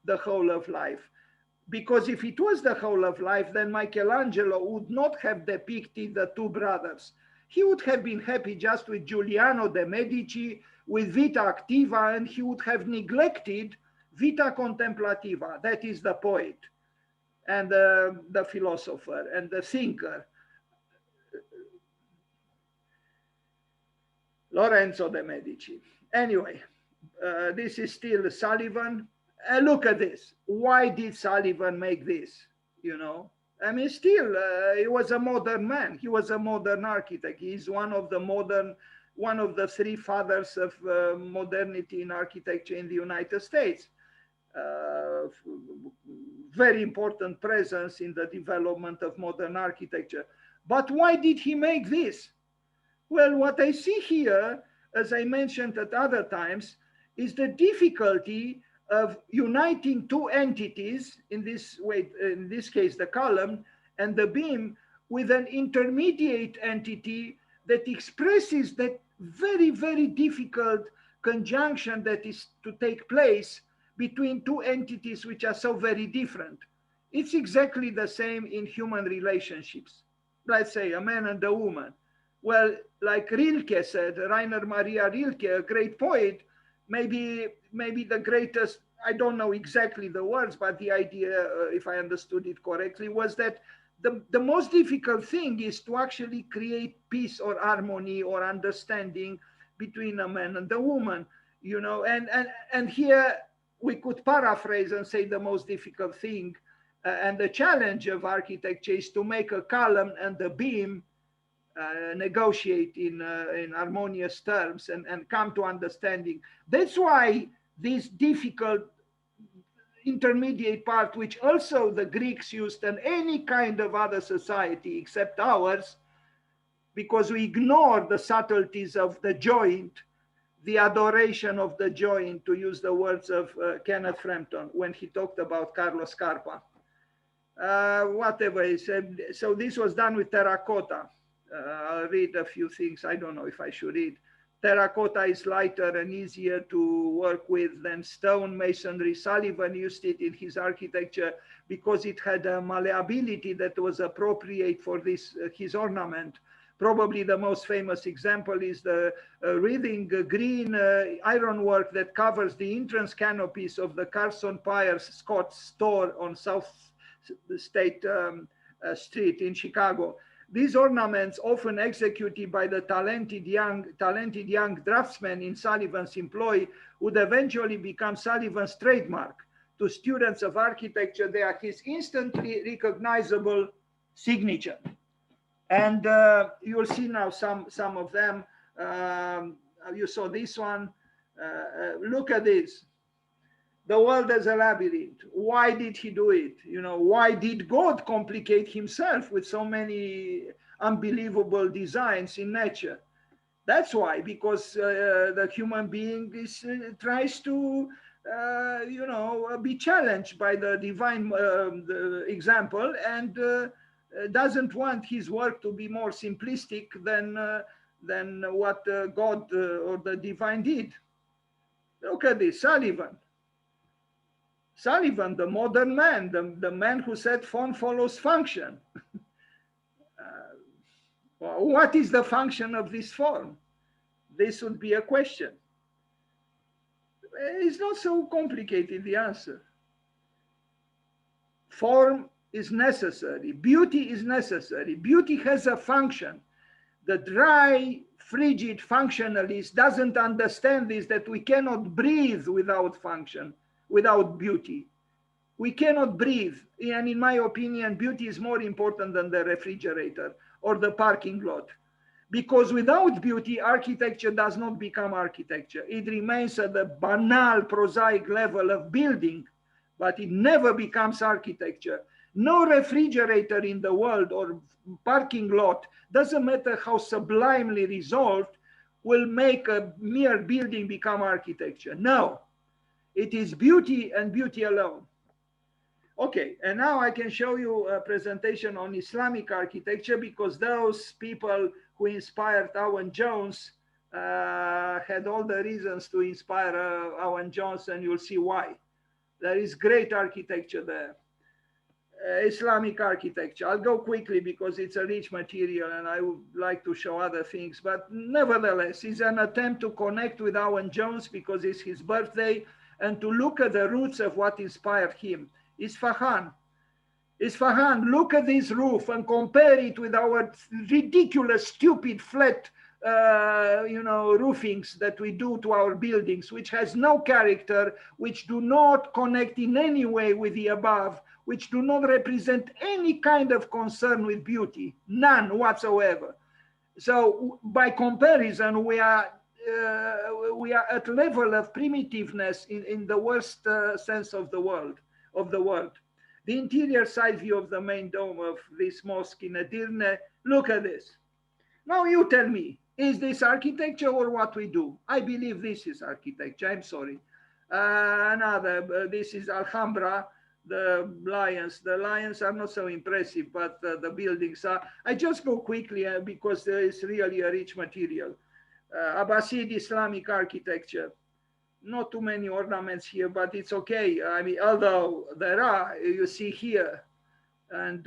the whole of life. Because if it was the whole of life, then Michelangelo would not have depicted the two brothers. He would have been happy just with Giuliano de' Medici, with Vita Activa, and he would have neglected Vita Contemplativa. That is the poet and the philosopher and the thinker. Lorenzo de' Medici. Anyway, this is still Sullivan. Look at this. Why did Sullivan make this? I mean, still, he was a modern man. He was a modern architect. He's one of the three fathers of modernity in architecture in the United States. Very important presence in the development of modern architecture. But why did he make this? Well, what I see here, as I mentioned at other times, is the difficulty of uniting two entities, in this case, the column and the beam, with an intermediate entity that expresses that very, very difficult conjunction that is to take place between two entities which are so very different. It's exactly the same in human relationships. Let's say a man and a woman. Well, like Rilke said, Rainer Maria Rilke, a great poet, maybe the greatest, I don't know exactly the words, but the idea, if I understood it correctly, was that the most difficult thing is to actually create peace or harmony or understanding between a man and a woman, and here we could paraphrase and say the most difficult thing and the challenge of architecture is to make a column and a beam negotiate in harmonious terms and come to understanding. That's why this difficult intermediate part, which also the Greeks used in any kind of other society except ours, because we ignore the subtleties of the joint, the adoration of the joint, to use the words of Kenneth Frampton when he talked about Carlos Scarpa. Whatever he said. So this was done with terracotta. I'll read a few things. I don't know if I should read. Terracotta is lighter and easier to work with than stone masonry. Sullivan used it in his architecture because it had a malleability that was appropriate for this his ornament. Probably the most famous example is the wreathing green ironwork that covers the entrance canopies of the Carson Piers Scott store on South State Street in Chicago. These ornaments, often executed by the talented young draftsmen in Sullivan's employ, would eventually become Sullivan's trademark. To students of architecture, they are his instantly recognizable signature. And you'll see now some of them. You saw this one. Look at this. The world as a labyrinth. Why did he do it? You know, why did God complicate himself with so many unbelievable designs in nature? That's why, because the human being tries to, you know, be challenged by the divine the example and doesn't want his work to be more simplistic than what God or the divine did. Look at this, Sullivan. Sullivan, the modern man, the man who said form follows function. What is the function of this form? This would be a question. It's not so complicated, the answer. Form is necessary. Beauty is necessary. Beauty has a function. The dry, frigid functionalist doesn't understand this, that we cannot breathe without function, without beauty. We cannot breathe. And in my opinion, beauty is more important than the refrigerator or the parking lot. Because without beauty, architecture does not become architecture. It remains at the banal, prosaic level of building, but it never becomes architecture. No refrigerator in the world or parking lot, doesn't matter how sublimely resolved, will make a mere building become architecture. No, it is beauty and beauty alone. Okay, and now I can show you a presentation on Islamic architecture, because those people who inspired Owen Jones had all the reasons to inspire Owen Jones, and you'll see why. There is great architecture there. Islamic architecture. I'll go quickly because it's a rich material and I would like to show other things, but nevertheless, it's an attempt to connect with Owen Jones because it's his birthday and to look at the roots of what inspired him. Isfahan, look at this roof and compare it with our ridiculous, stupid, flat, roofings that we do to our buildings, which has no character, which do not connect in any way with the above, which do not represent any kind of concern with beauty, none whatsoever. So by comparison, we are at level of primitiveness in the worst sense of the word. The interior side view of the main dome of this mosque in Edirne, look at this. Now you tell me, is this architecture or what we do? I believe this is architecture, I'm sorry. This is Alhambra, the lions. The lions are not so impressive, but the buildings are. I just go quickly because there is really a rich material. Abbasid Islamic architecture. Not too many ornaments here, but it's okay. I mean, although there are, you see here, and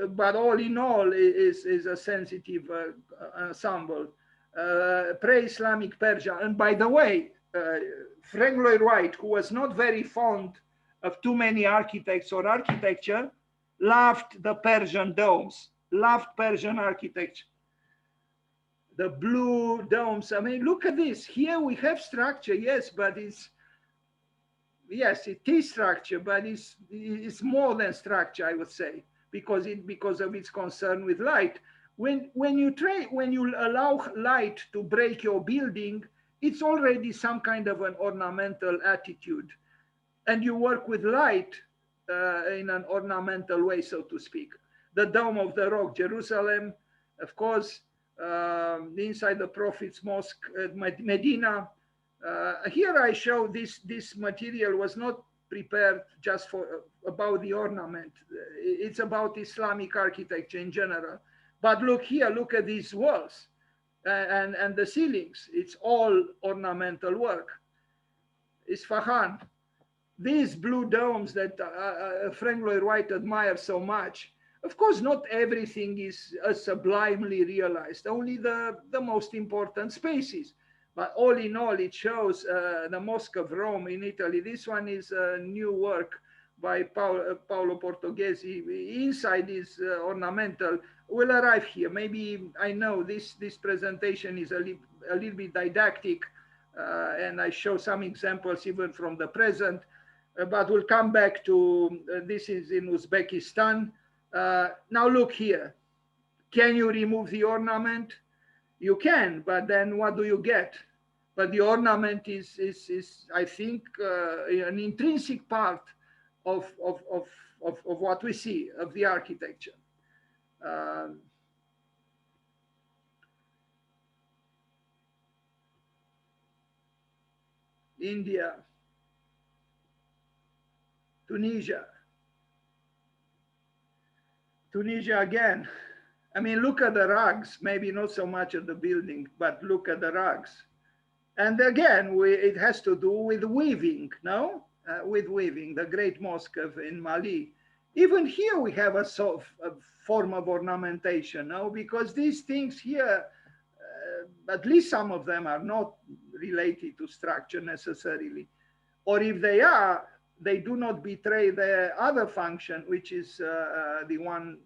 but all in all is a sensitive ensemble. Pre-Islamic Persia, and by the way, Frank Lloyd Wright, who was not very fond of too many architects or architecture, loved the Persian domes, loved Persian architecture. The blue domes, I mean, look at this. Here we have structure, yes, but yes, it is structure, but it's more than structure, I would say, because of its concern with light. When you allow light to break your building, it's already some kind of an ornamental attitude. And you work with light in an ornamental way, so to speak. The Dome of the Rock, Jerusalem, of course, inside the Prophet's Mosque at Medina. Here I show this material was not prepared just about the ornament. It's about Islamic architecture in general. But look here, look at these walls. and the ceilings. It's all ornamental work. Isfahan, these blue domes that Frank Lloyd Wright admires so much. Of course, not everything is sublimely realized, only the most important spaces. But all in all, it shows the Mosque of Rome in Italy. This one is a new work by Paolo Portoghesi. Inside is ornamental. Will arrive here. Maybe I know this presentation is a little bit didactic, and I show some examples even from the present. But we'll come back to this is in Uzbekistan. Now look here. Can you remove the ornament? You can, but then what do you get? But the ornament is I think, an intrinsic part of what we see, of the architecture. India, Tunisia. Tunisia again. I mean, look at the rugs, maybe not so much at the building, but look at the rugs. And again, it has to do with weaving, no? With weaving, the great mosque in Mali. Even here we have a form of ornamentation, no? Because these things here, at least some of them are not related to structure necessarily. Or if they are, they do not betray the other function, which is the one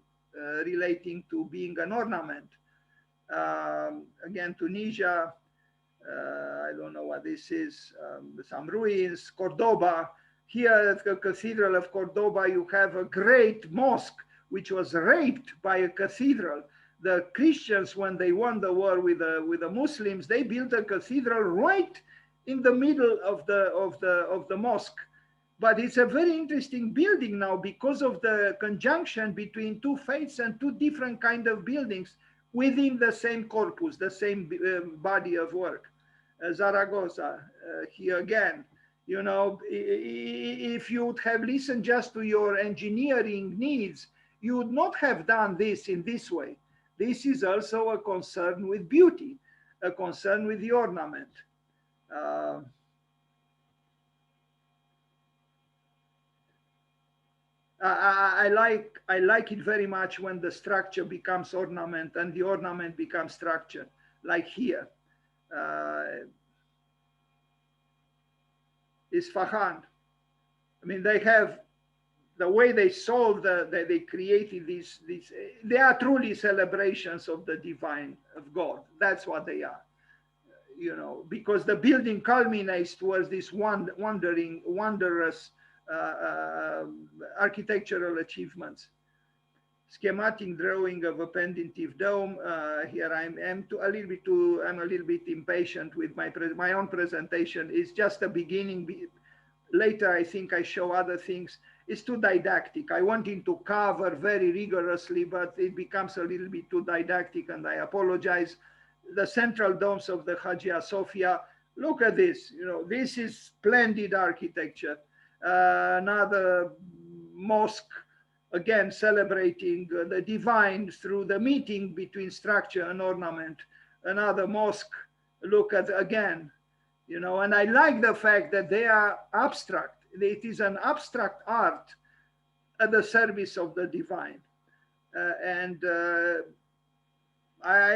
relating to being an ornament. Again, Tunisia, I don't know what this is, some ruins, Cordoba. Here at the Cathedral of Cordoba, you have a great mosque, which was raped by a cathedral. The Christians, when they won the war with the Muslims, they built a cathedral right in the middle of the mosque. But it's a very interesting building now because of the conjunction between two faiths and two different kind of buildings within the same corpus, the same body of work. Zaragoza, here again, you know, if you would have listened just to your engineering needs, you would not have done this in this way. This is also a concern with beauty, a concern with the ornament. I like it very much when the structure becomes ornament and the ornament becomes structure, like here. Isfahan. I mean, they have the way they solve they created these, they are truly celebrations of the divine, of God. That's what they are, you know, because the building culminates towards this wondrous architectural achievements. Schematic drawing of a pendentive dome. Here I'm a little bit impatient with my own presentation. It's just a beginning. Later, I think I show other things. It's too didactic. I wanted to cover very rigorously, but it becomes a little bit too didactic, and I apologize. The central domes of the Hajjiya Sofia. Look at this. You know, this is splendid architecture. Another mosque, again celebrating the divine through the meeting between structure and ornament. Another mosque. Look at again. You know, and I like the fact that they are abstract. It is an abstract art at the service of the divine. It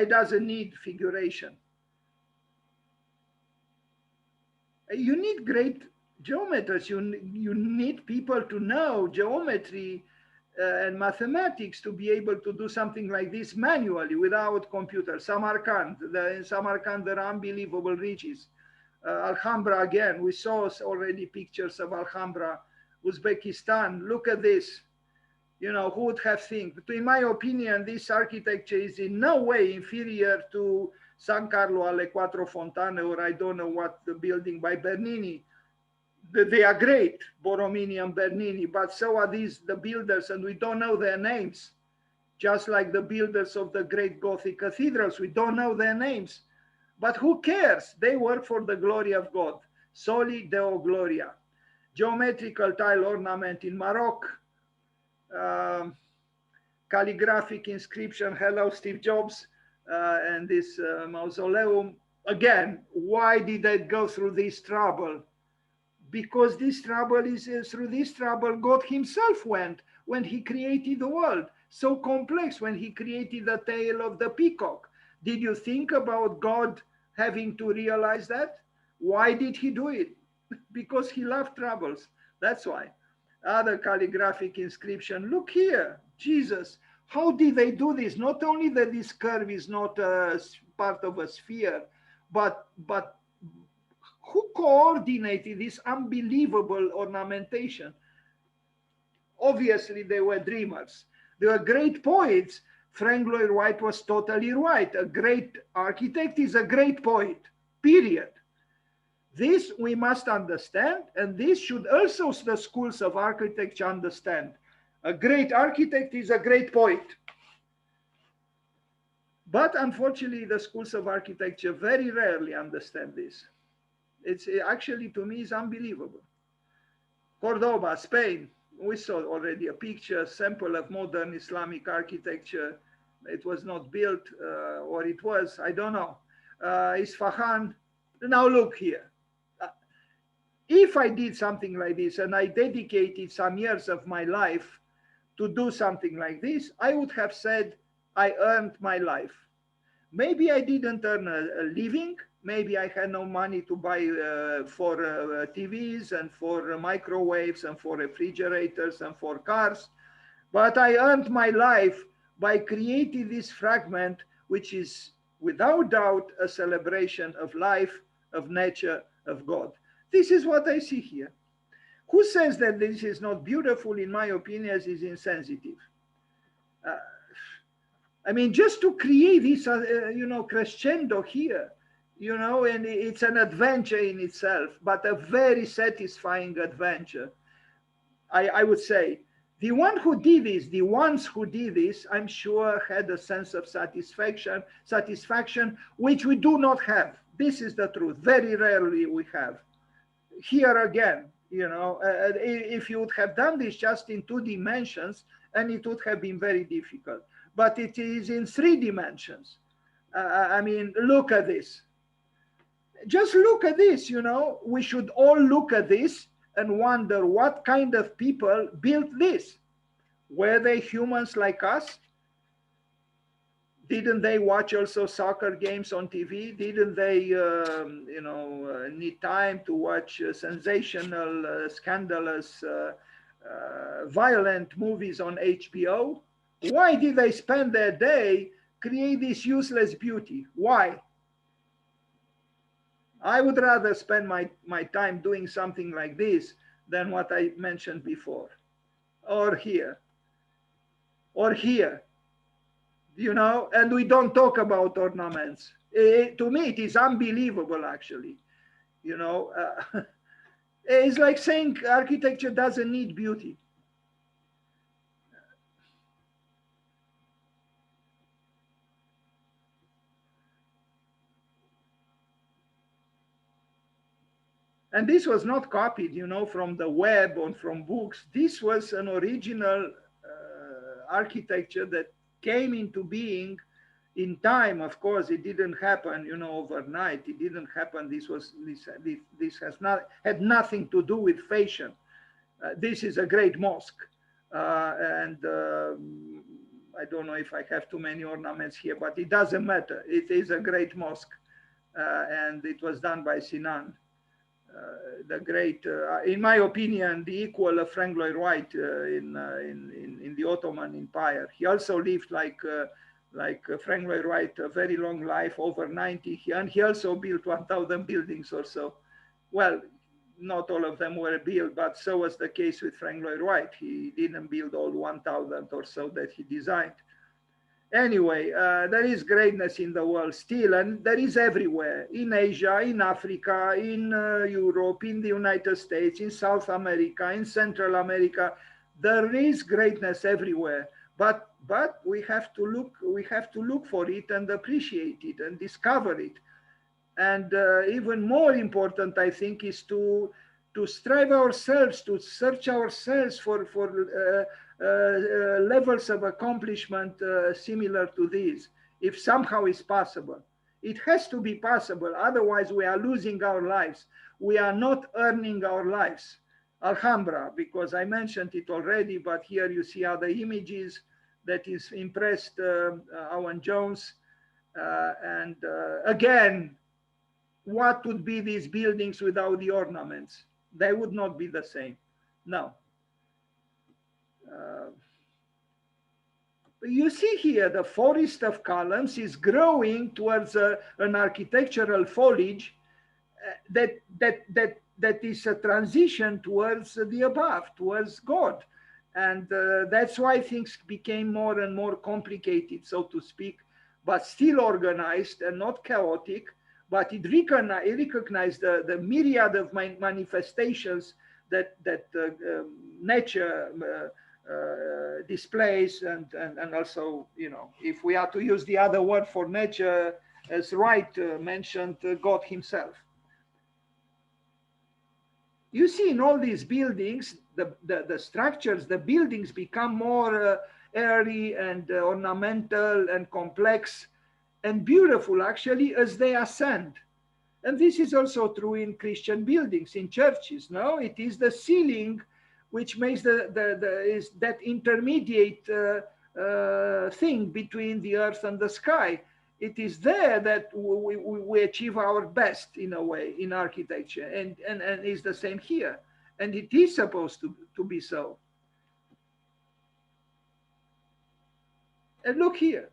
doesn't need figuration. You need great geometers. You need people to know geometry and mathematics to be able to do something like this manually without computers. Samarkand, in Samarkand, there are unbelievable riches. Alhambra again, we saw already pictures of Alhambra. Uzbekistan, look at this. You know, who would have think? But in my opinion, this architecture is in no way inferior to San Carlo alle Quattro Fontane, or I don't know what the building by Bernini. They are great, Borromini and Bernini, but so are the builders, and we don't know their names. Just like the builders of the great Gothic cathedrals, we don't know their names. But who cares? They work for the glory of God. Soli Deo Gloria. Geometrical tile ornament in Morocco. Calligraphic inscription, hello Steve Jobs. and this mausoleum. Again, why did they go through this trouble? Because this trouble is through this trouble God himself went when he created the world. So complex when he created the tail of the peacock. Did you think about God having to realize that? Why did he do it? Because he loved troubles. That's why. Other calligraphic inscription. Look here, Jesus. How did they do this? Not only that this curve is not part of a sphere, but who coordinated this unbelievable ornamentation? Obviously, they were dreamers. They were great poets. Frank Lloyd Wright was totally right. A great architect is a great poet, period. This we must understand, and this should also the schools of architecture understand. A great architect is a great poet. But unfortunately, the schools of architecture very rarely understand this. It's actually, to me, is unbelievable. Cordoba, Spain, we saw already a picture, sample of modern Islamic architecture. It was not built, or it was, I don't know. Isfahan. Now look here. If I did something like this and I dedicated some years of my life to do something like this, I would have said I earned my life. Maybe I didn't earn a living. Maybe I had no money to buy for TVs and for microwaves and for refrigerators and for cars. But I earned my life by creating this fragment, which is without doubt a celebration of life, of nature, of God. This is what I see here. Who says that this is not beautiful, in my opinion, is insensitive. I mean, just to create this, crescendo here, and it's an adventure in itself, but a very satisfying adventure. I would say the ones who did this, I'm sure had a sense of satisfaction, which we do not have. This is the truth. Very rarely we have. Here again, if you would have done this just in 2 dimensions, and it would have been very difficult. But it is in 3 dimensions. I mean, look at this. Just look at this, we should all look at this and wonder what kind of people built this. Were they humans like us? Didn't they watch also soccer games on TV? Didn't they, need time to watch sensational, scandalous, violent movies on HBO? Why did they spend their day create this useless beauty? Why? I would rather spend my time doing something like this than what I mentioned before. Or here. Or here. And we don't talk about ornaments. To me, it is unbelievable, actually. It's like saying architecture doesn't need beauty. And this was not copied, from the web or from books. This was an original architecture that came into being in time. Of course, it didn't happen, overnight. It didn't happen. This had nothing to do with fashion. This is a great mosque, and I don't know if I have too many ornaments here, but it doesn't matter. It is a great mosque, and it was done by Sinan. The great, in my opinion, the equal of Frank Lloyd Wright in the Ottoman Empire. He also lived like Frank Lloyd Wright, a very long life, over 90, and he also built 1,000 buildings or so. Well, not all of them were built, but so was the case with Frank Lloyd Wright. He didn't build all 1,000 or so that he designed. Anyway, there is greatness in the world still, and there is everywhere, in Asia, in Africa, in Europe, in the United States, in South America, in Central America. There is greatness everywhere, but we have to look for it and appreciate it and discover it. And even more important, I think, is to strive ourselves, to search ourselves for levels of accomplishment similar to these. if somehow it's possible. It has to be possible, otherwise we are losing our lives. We are not earning our lives. Alhambra, because I mentioned it already, but here you see other images that is impressed Owen Jones. Again, what would be these buildings without the ornaments? They would not be the same. No. You see here, the forest of columns is growing towards an architectural foliage that is a transition towards the above, towards God. And that's why things became more and more complicated, so to speak, but still organized and not chaotic. But it recognized the myriad of manifestations that nature displays, and also, you know, if we are to use the other word for nature, as Wright mentioned, God himself. You see in all these buildings, the structures, the buildings become more airy and ornamental and complex and beautiful, actually, as they ascend. And this is also true in Christian buildings, in churches. No, it is the ceiling which makes is that intermediate thing between the earth and the sky. It is there that we achieve our best, in a way, in architecture, and it's the same here, and it is supposed to be so. And look here,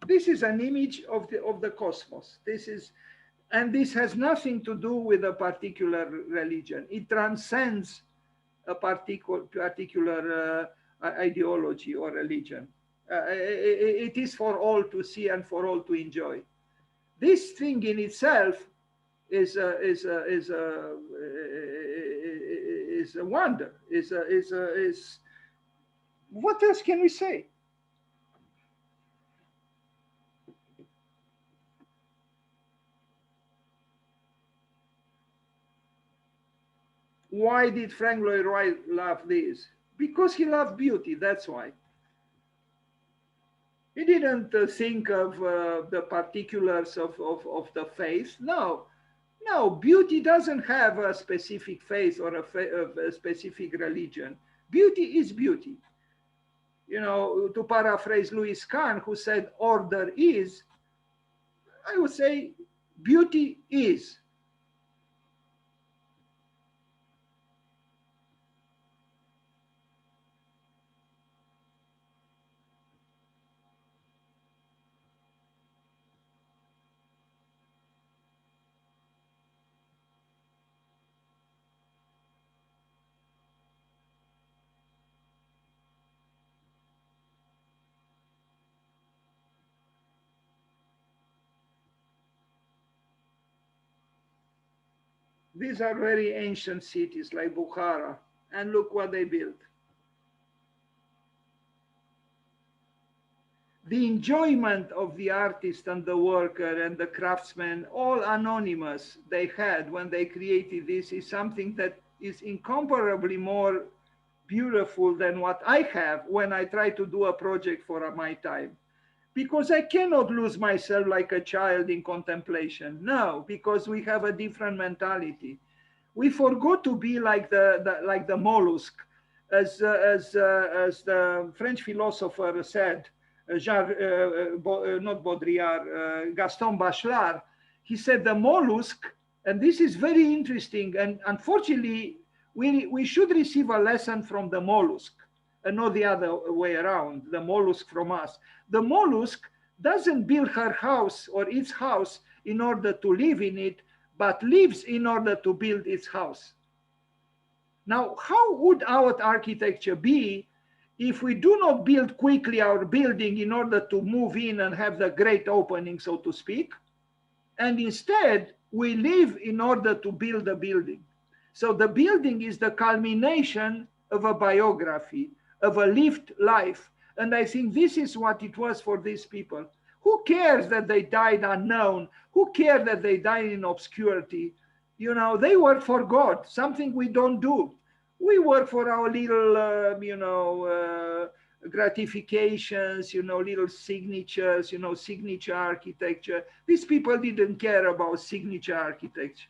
this is an image of the cosmos. This has nothing to do with a particular religion. It transcends a particular ideology or religion. It is for all to see and for all to enjoy. This thing in itself is a wonder. What else can we say? Why did Frank Lloyd Wright love this? Because he loved beauty, that's why. He didn't think of the particulars of the faith. No, beauty doesn't have a specific faith or a specific religion. Beauty is beauty. You know, to paraphrase Louis Kahn, who said order is, I would say beauty is. These are very ancient cities like Bukhara, and look what they built. The enjoyment of the artist and the worker and the craftsman, all anonymous, they had when they created this, is something that is incomparably more beautiful than what I have when I try to do a project for my time. Because I cannot lose myself like a child in contemplation. No, because we have a different mentality. We forgot to be like the mollusk, as the French philosopher said, not Baudrillard, Gaston Bachelard. He said the mollusk, and this is very interesting, and unfortunately, we should receive a lesson from the mollusk, and not the other way around, the mollusk from us. The mollusk doesn't build her house or its house in order to live in it, but lives in order to build its house. Now, how would our architecture be if we do not build quickly our building in order to move in and have the great opening, so to speak, and instead we live in order to build a building? So the building is the culmination of a biography, of a lived life. And I think this is what it was for these people. Who cares that they died unknown? Who cares that they died in obscurity? You know, they work for God, something we don't do. We work for our little, gratifications, little signatures, signature architecture. These people didn't care about signature architecture.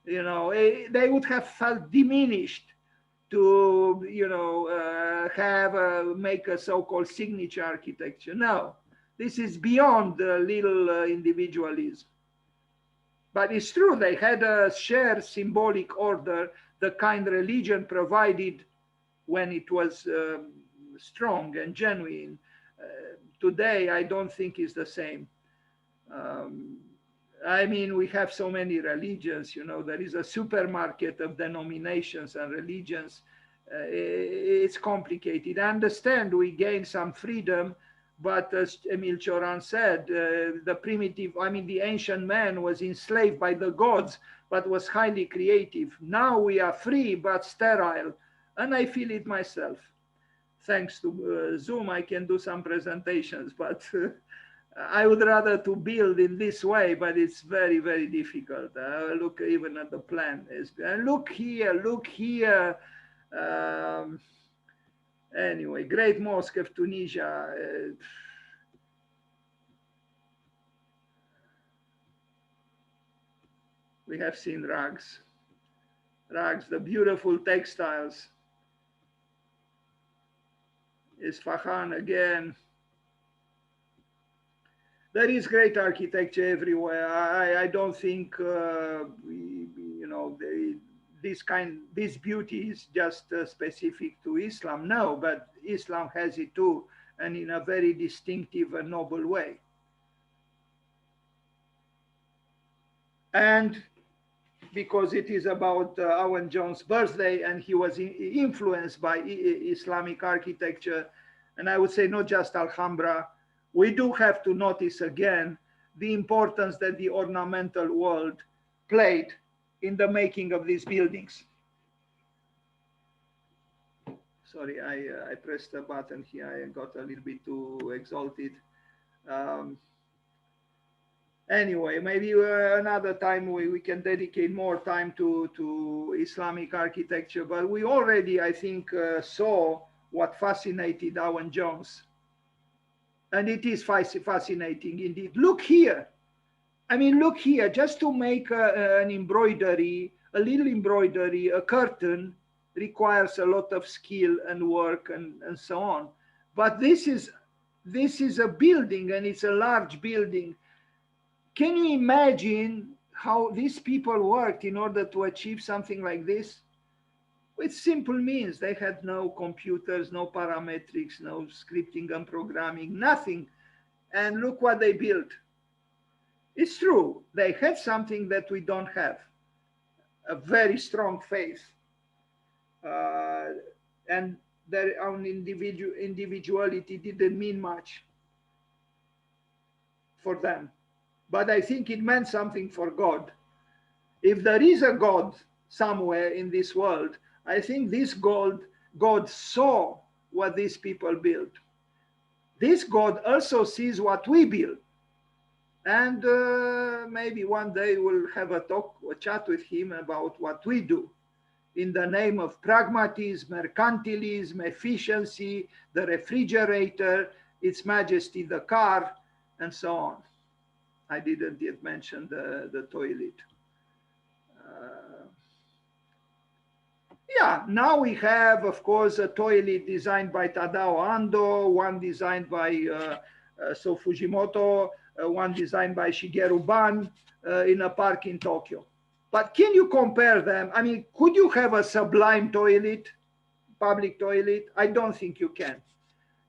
They would have felt diminished to, make a so-called signature architecture. No, this is beyond little individualism. But it's true, they had a shared symbolic order, the kind religion provided when it was strong and genuine. Today, I don't think is the same. We have so many religions, there is a supermarket of denominations and religions. It's complicated. I understand we gain some freedom, but as Emil Cioran said, the ancient man was enslaved by the gods, but was highly creative. Now we are free, but sterile. And I feel it myself. Thanks to Zoom, I can do some presentations, but I would rather to build in this way, but it's very, very difficult. Look even at the plan. Look here. Anyway, Great Mosque of Tunisia. We have seen rugs, the beautiful textiles. Isfahan again. There is great architecture everywhere. I don't think this beauty is just specific to Islam. No, but Islam has it too, and in a very distinctive and noble way. And because it is about Owen Jones' birthday, and he was influenced by Islamic architecture, and I would say not just Alhambra, we do have to notice again the importance that the ornamental world played in the making of these buildings. Sorry, I pressed a button here. I got a little bit too exalted. Anyway, maybe another time we can dedicate more time to Islamic architecture, but we already, I think, saw what fascinated Owen Jones. And it is fascinating indeed. Look here. Look here, just to make an embroidery, a little embroidery, a curtain requires a lot of skill and work and so on. But this is a building, and it's a large building. Can you imagine how these people worked in order to achieve something like this? With simple means. They had no computers, no parametrics, no scripting and programming, nothing. And look what they built. It's true, they had something that we don't have, a very strong faith. And their own individuality didn't mean much for them. But I think it meant something for God. If there is a God somewhere in this world, I think this God saw what these people built. This God also sees what we build. And maybe one day we'll have a chat with him about what we do in the name of pragmatism, mercantilism, efficiency, the refrigerator, Its Majesty the car, and so on. I didn't yet mention the toilet. Yeah, now we have, of course, a toilet designed by Tadao Ando, one designed by So Fujimoto, one designed by Shigeru Ban in a park in Tokyo. But can you compare them? Could you have a sublime toilet, public toilet? I don't think you can.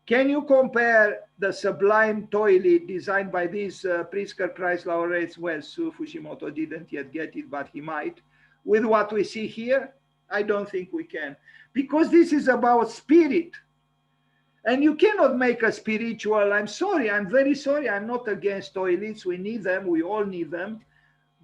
Can you compare the sublime toilet designed by these Pritzker Prize laureates? Well, Su Fujimoto didn't yet get it, but he might. With what we see here? I don't think we can. Because this is about spirit. And you cannot make a spiritual, I'm sorry, I'm very sorry, I'm not against toilets. We need them, we all need them.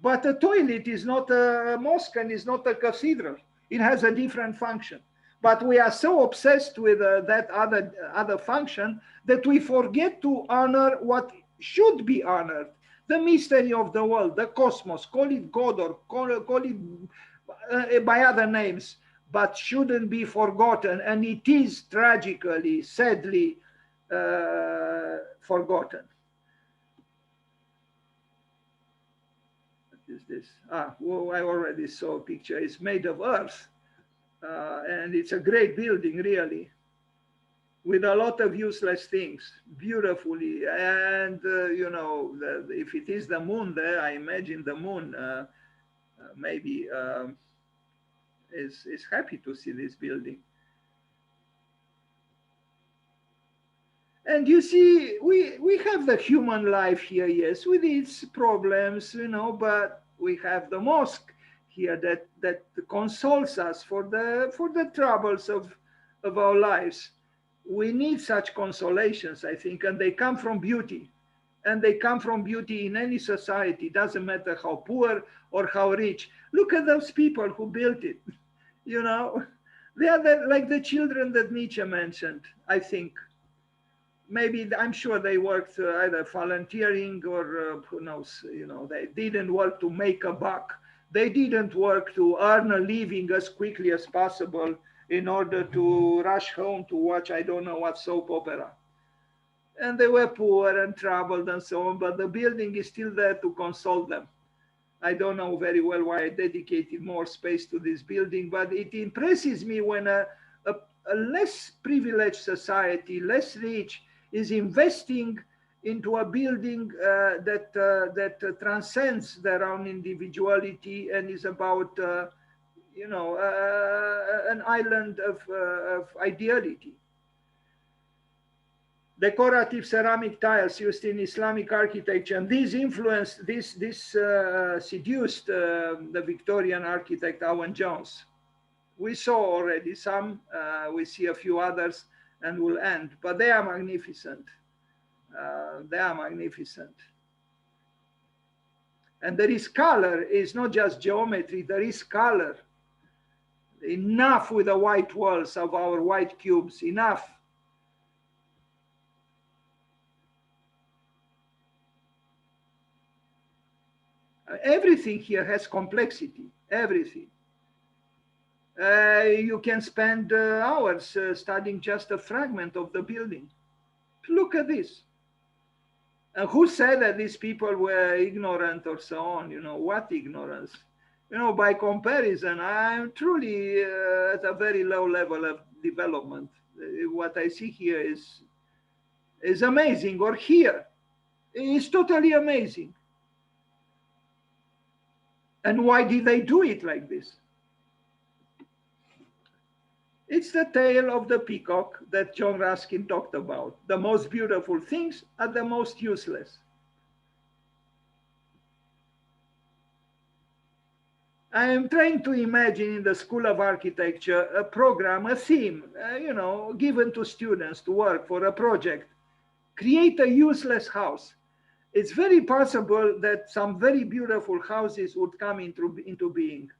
But a toilet is not a mosque and is not a cathedral. It has a different function. But we are so obsessed with that other function that we forget to honor what should be honored. The mystery of the world, the cosmos, call it God or call it by other names. but shouldn't be forgotten. And it is tragically, sadly forgotten. What is this? Well, I already saw a picture. It's made of earth. And it's a great building, really, with a lot of useless things, beautifully. And, you know, if it is the moon there, I imagine the moon maybe is happy to see this building. And you see, we have the human life here, yes, with its problems, you know, but we have the mosque here that consoles us for the troubles of our lives. We need such consolations, I think, and they come from beauty. And they come from beauty in any society. Doesn't matter how poor or how rich. Look at those people who built it. You know, they are like the children that Nietzsche mentioned, I think. Maybe, I'm sure they worked either volunteering or who knows, you know, they didn't work to make a buck. They didn't work to earn a living as quickly as possible in order to rush home to watch, I don't know what, soap opera. And they were poor and troubled and so on, but the building is still there to console them. I don't know very well why I dedicated more space to this building, but it impresses me when a less privileged society, less rich, is investing into a building that transcends their own individuality and is about, you know, an island of ideality. Decorative ceramic tiles used in Islamic architecture, and these influenced, this seduced the Victorian architect Owen Jones. We saw already some, we see a few others, and we'll end, but they are magnificent. They are magnificent. And there is color, it's not just geometry, there is color. Enough with the white walls of our white cubes, enough. Everything here has complexity, everything. You can spend hours studying just a fragment of the building. Look at this. And who said that these people were ignorant or so on? You know, what ignorance? You know, by comparison, I'm truly at a very low level of development. What I see here is amazing, or here is totally amazing. And why did they do it like this? It's the tale of the peacock that John Ruskin talked about. The most beautiful things are the most useless. I am trying to imagine in the School of Architecture a program, a theme, you know, given to students to work for a project. Create a useless house. It's very possible that some very beautiful houses would come into being.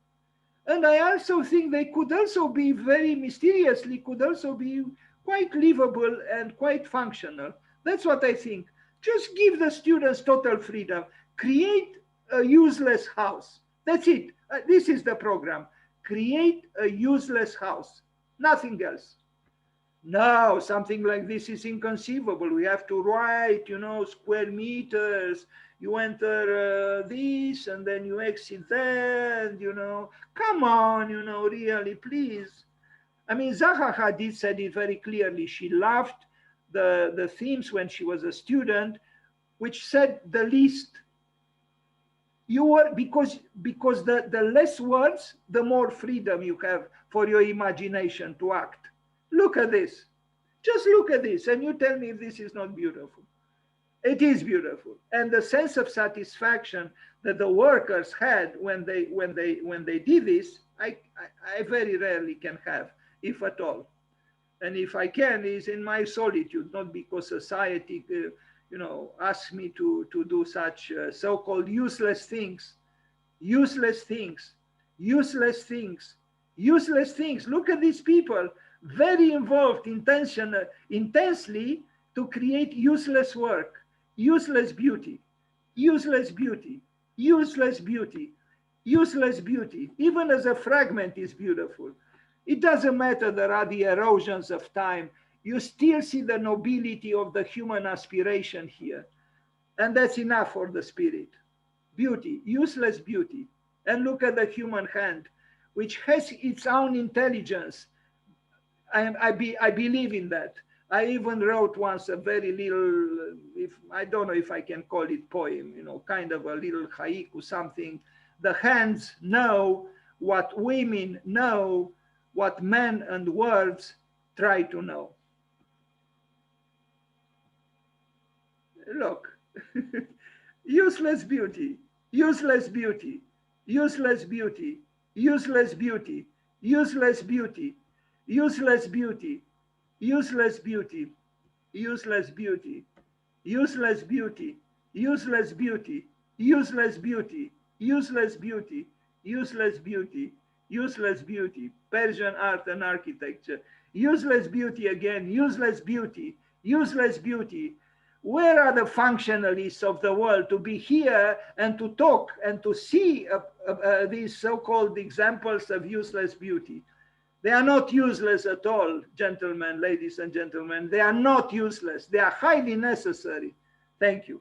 And I also think they could also be very mysteriously, could also be quite livable and quite functional. That's what I think. Just give the students total freedom. Create a useless house. That's it. This is the program. Create a useless house. Nothing else. No, something like this is inconceivable. We have to write, you know, square meters. You enter this and then you exit that, you know. Come on, you know, really, please. I mean, Zaha Hadid said it very clearly. She loved the themes when she was a student, which said the least. You were, because the less words, the more freedom you have for your imagination to act. Look at this. Just look at this, and you tell me if this is not beautiful. It is beautiful, and the sense of satisfaction that the workers had when they did this, I very rarely can have, if at all. And if I can, is in my solitude, not because society, you know, asks me to do such so-called useless things, useless things, useless things, useless things. Look at these people, very involved intensely to create useless work, useless beauty, useless beauty, useless beauty, useless beauty. Even as a fragment is beautiful. It doesn't matter, there are the erosions of time. You still see the nobility of the human aspiration here. And that's enough for the spirit. Beauty, useless beauty. And look at the human hand, which has its own intelligence. I believe in that. I even wrote once a very little, if I don't know if I can call it poem, you know, kind of a little haiku, something. The hands know what women know, what men and words try to know. Look, useless beauty, useless beauty, useless beauty, useless beauty, useless beauty, useless beauty, useless beauty, useless beauty, useless beauty, useless beauty, useless beauty, useless beauty, useless beauty, useless beauty, Persian art and architecture, useless beauty again, useless beauty, useless beauty. Where are the functionalists of the world to be here and to talk and to see these so-called examples of useless beauty? They are not useless at all, gentlemen, ladies and gentlemen. They are not useless. They are highly necessary. Thank you.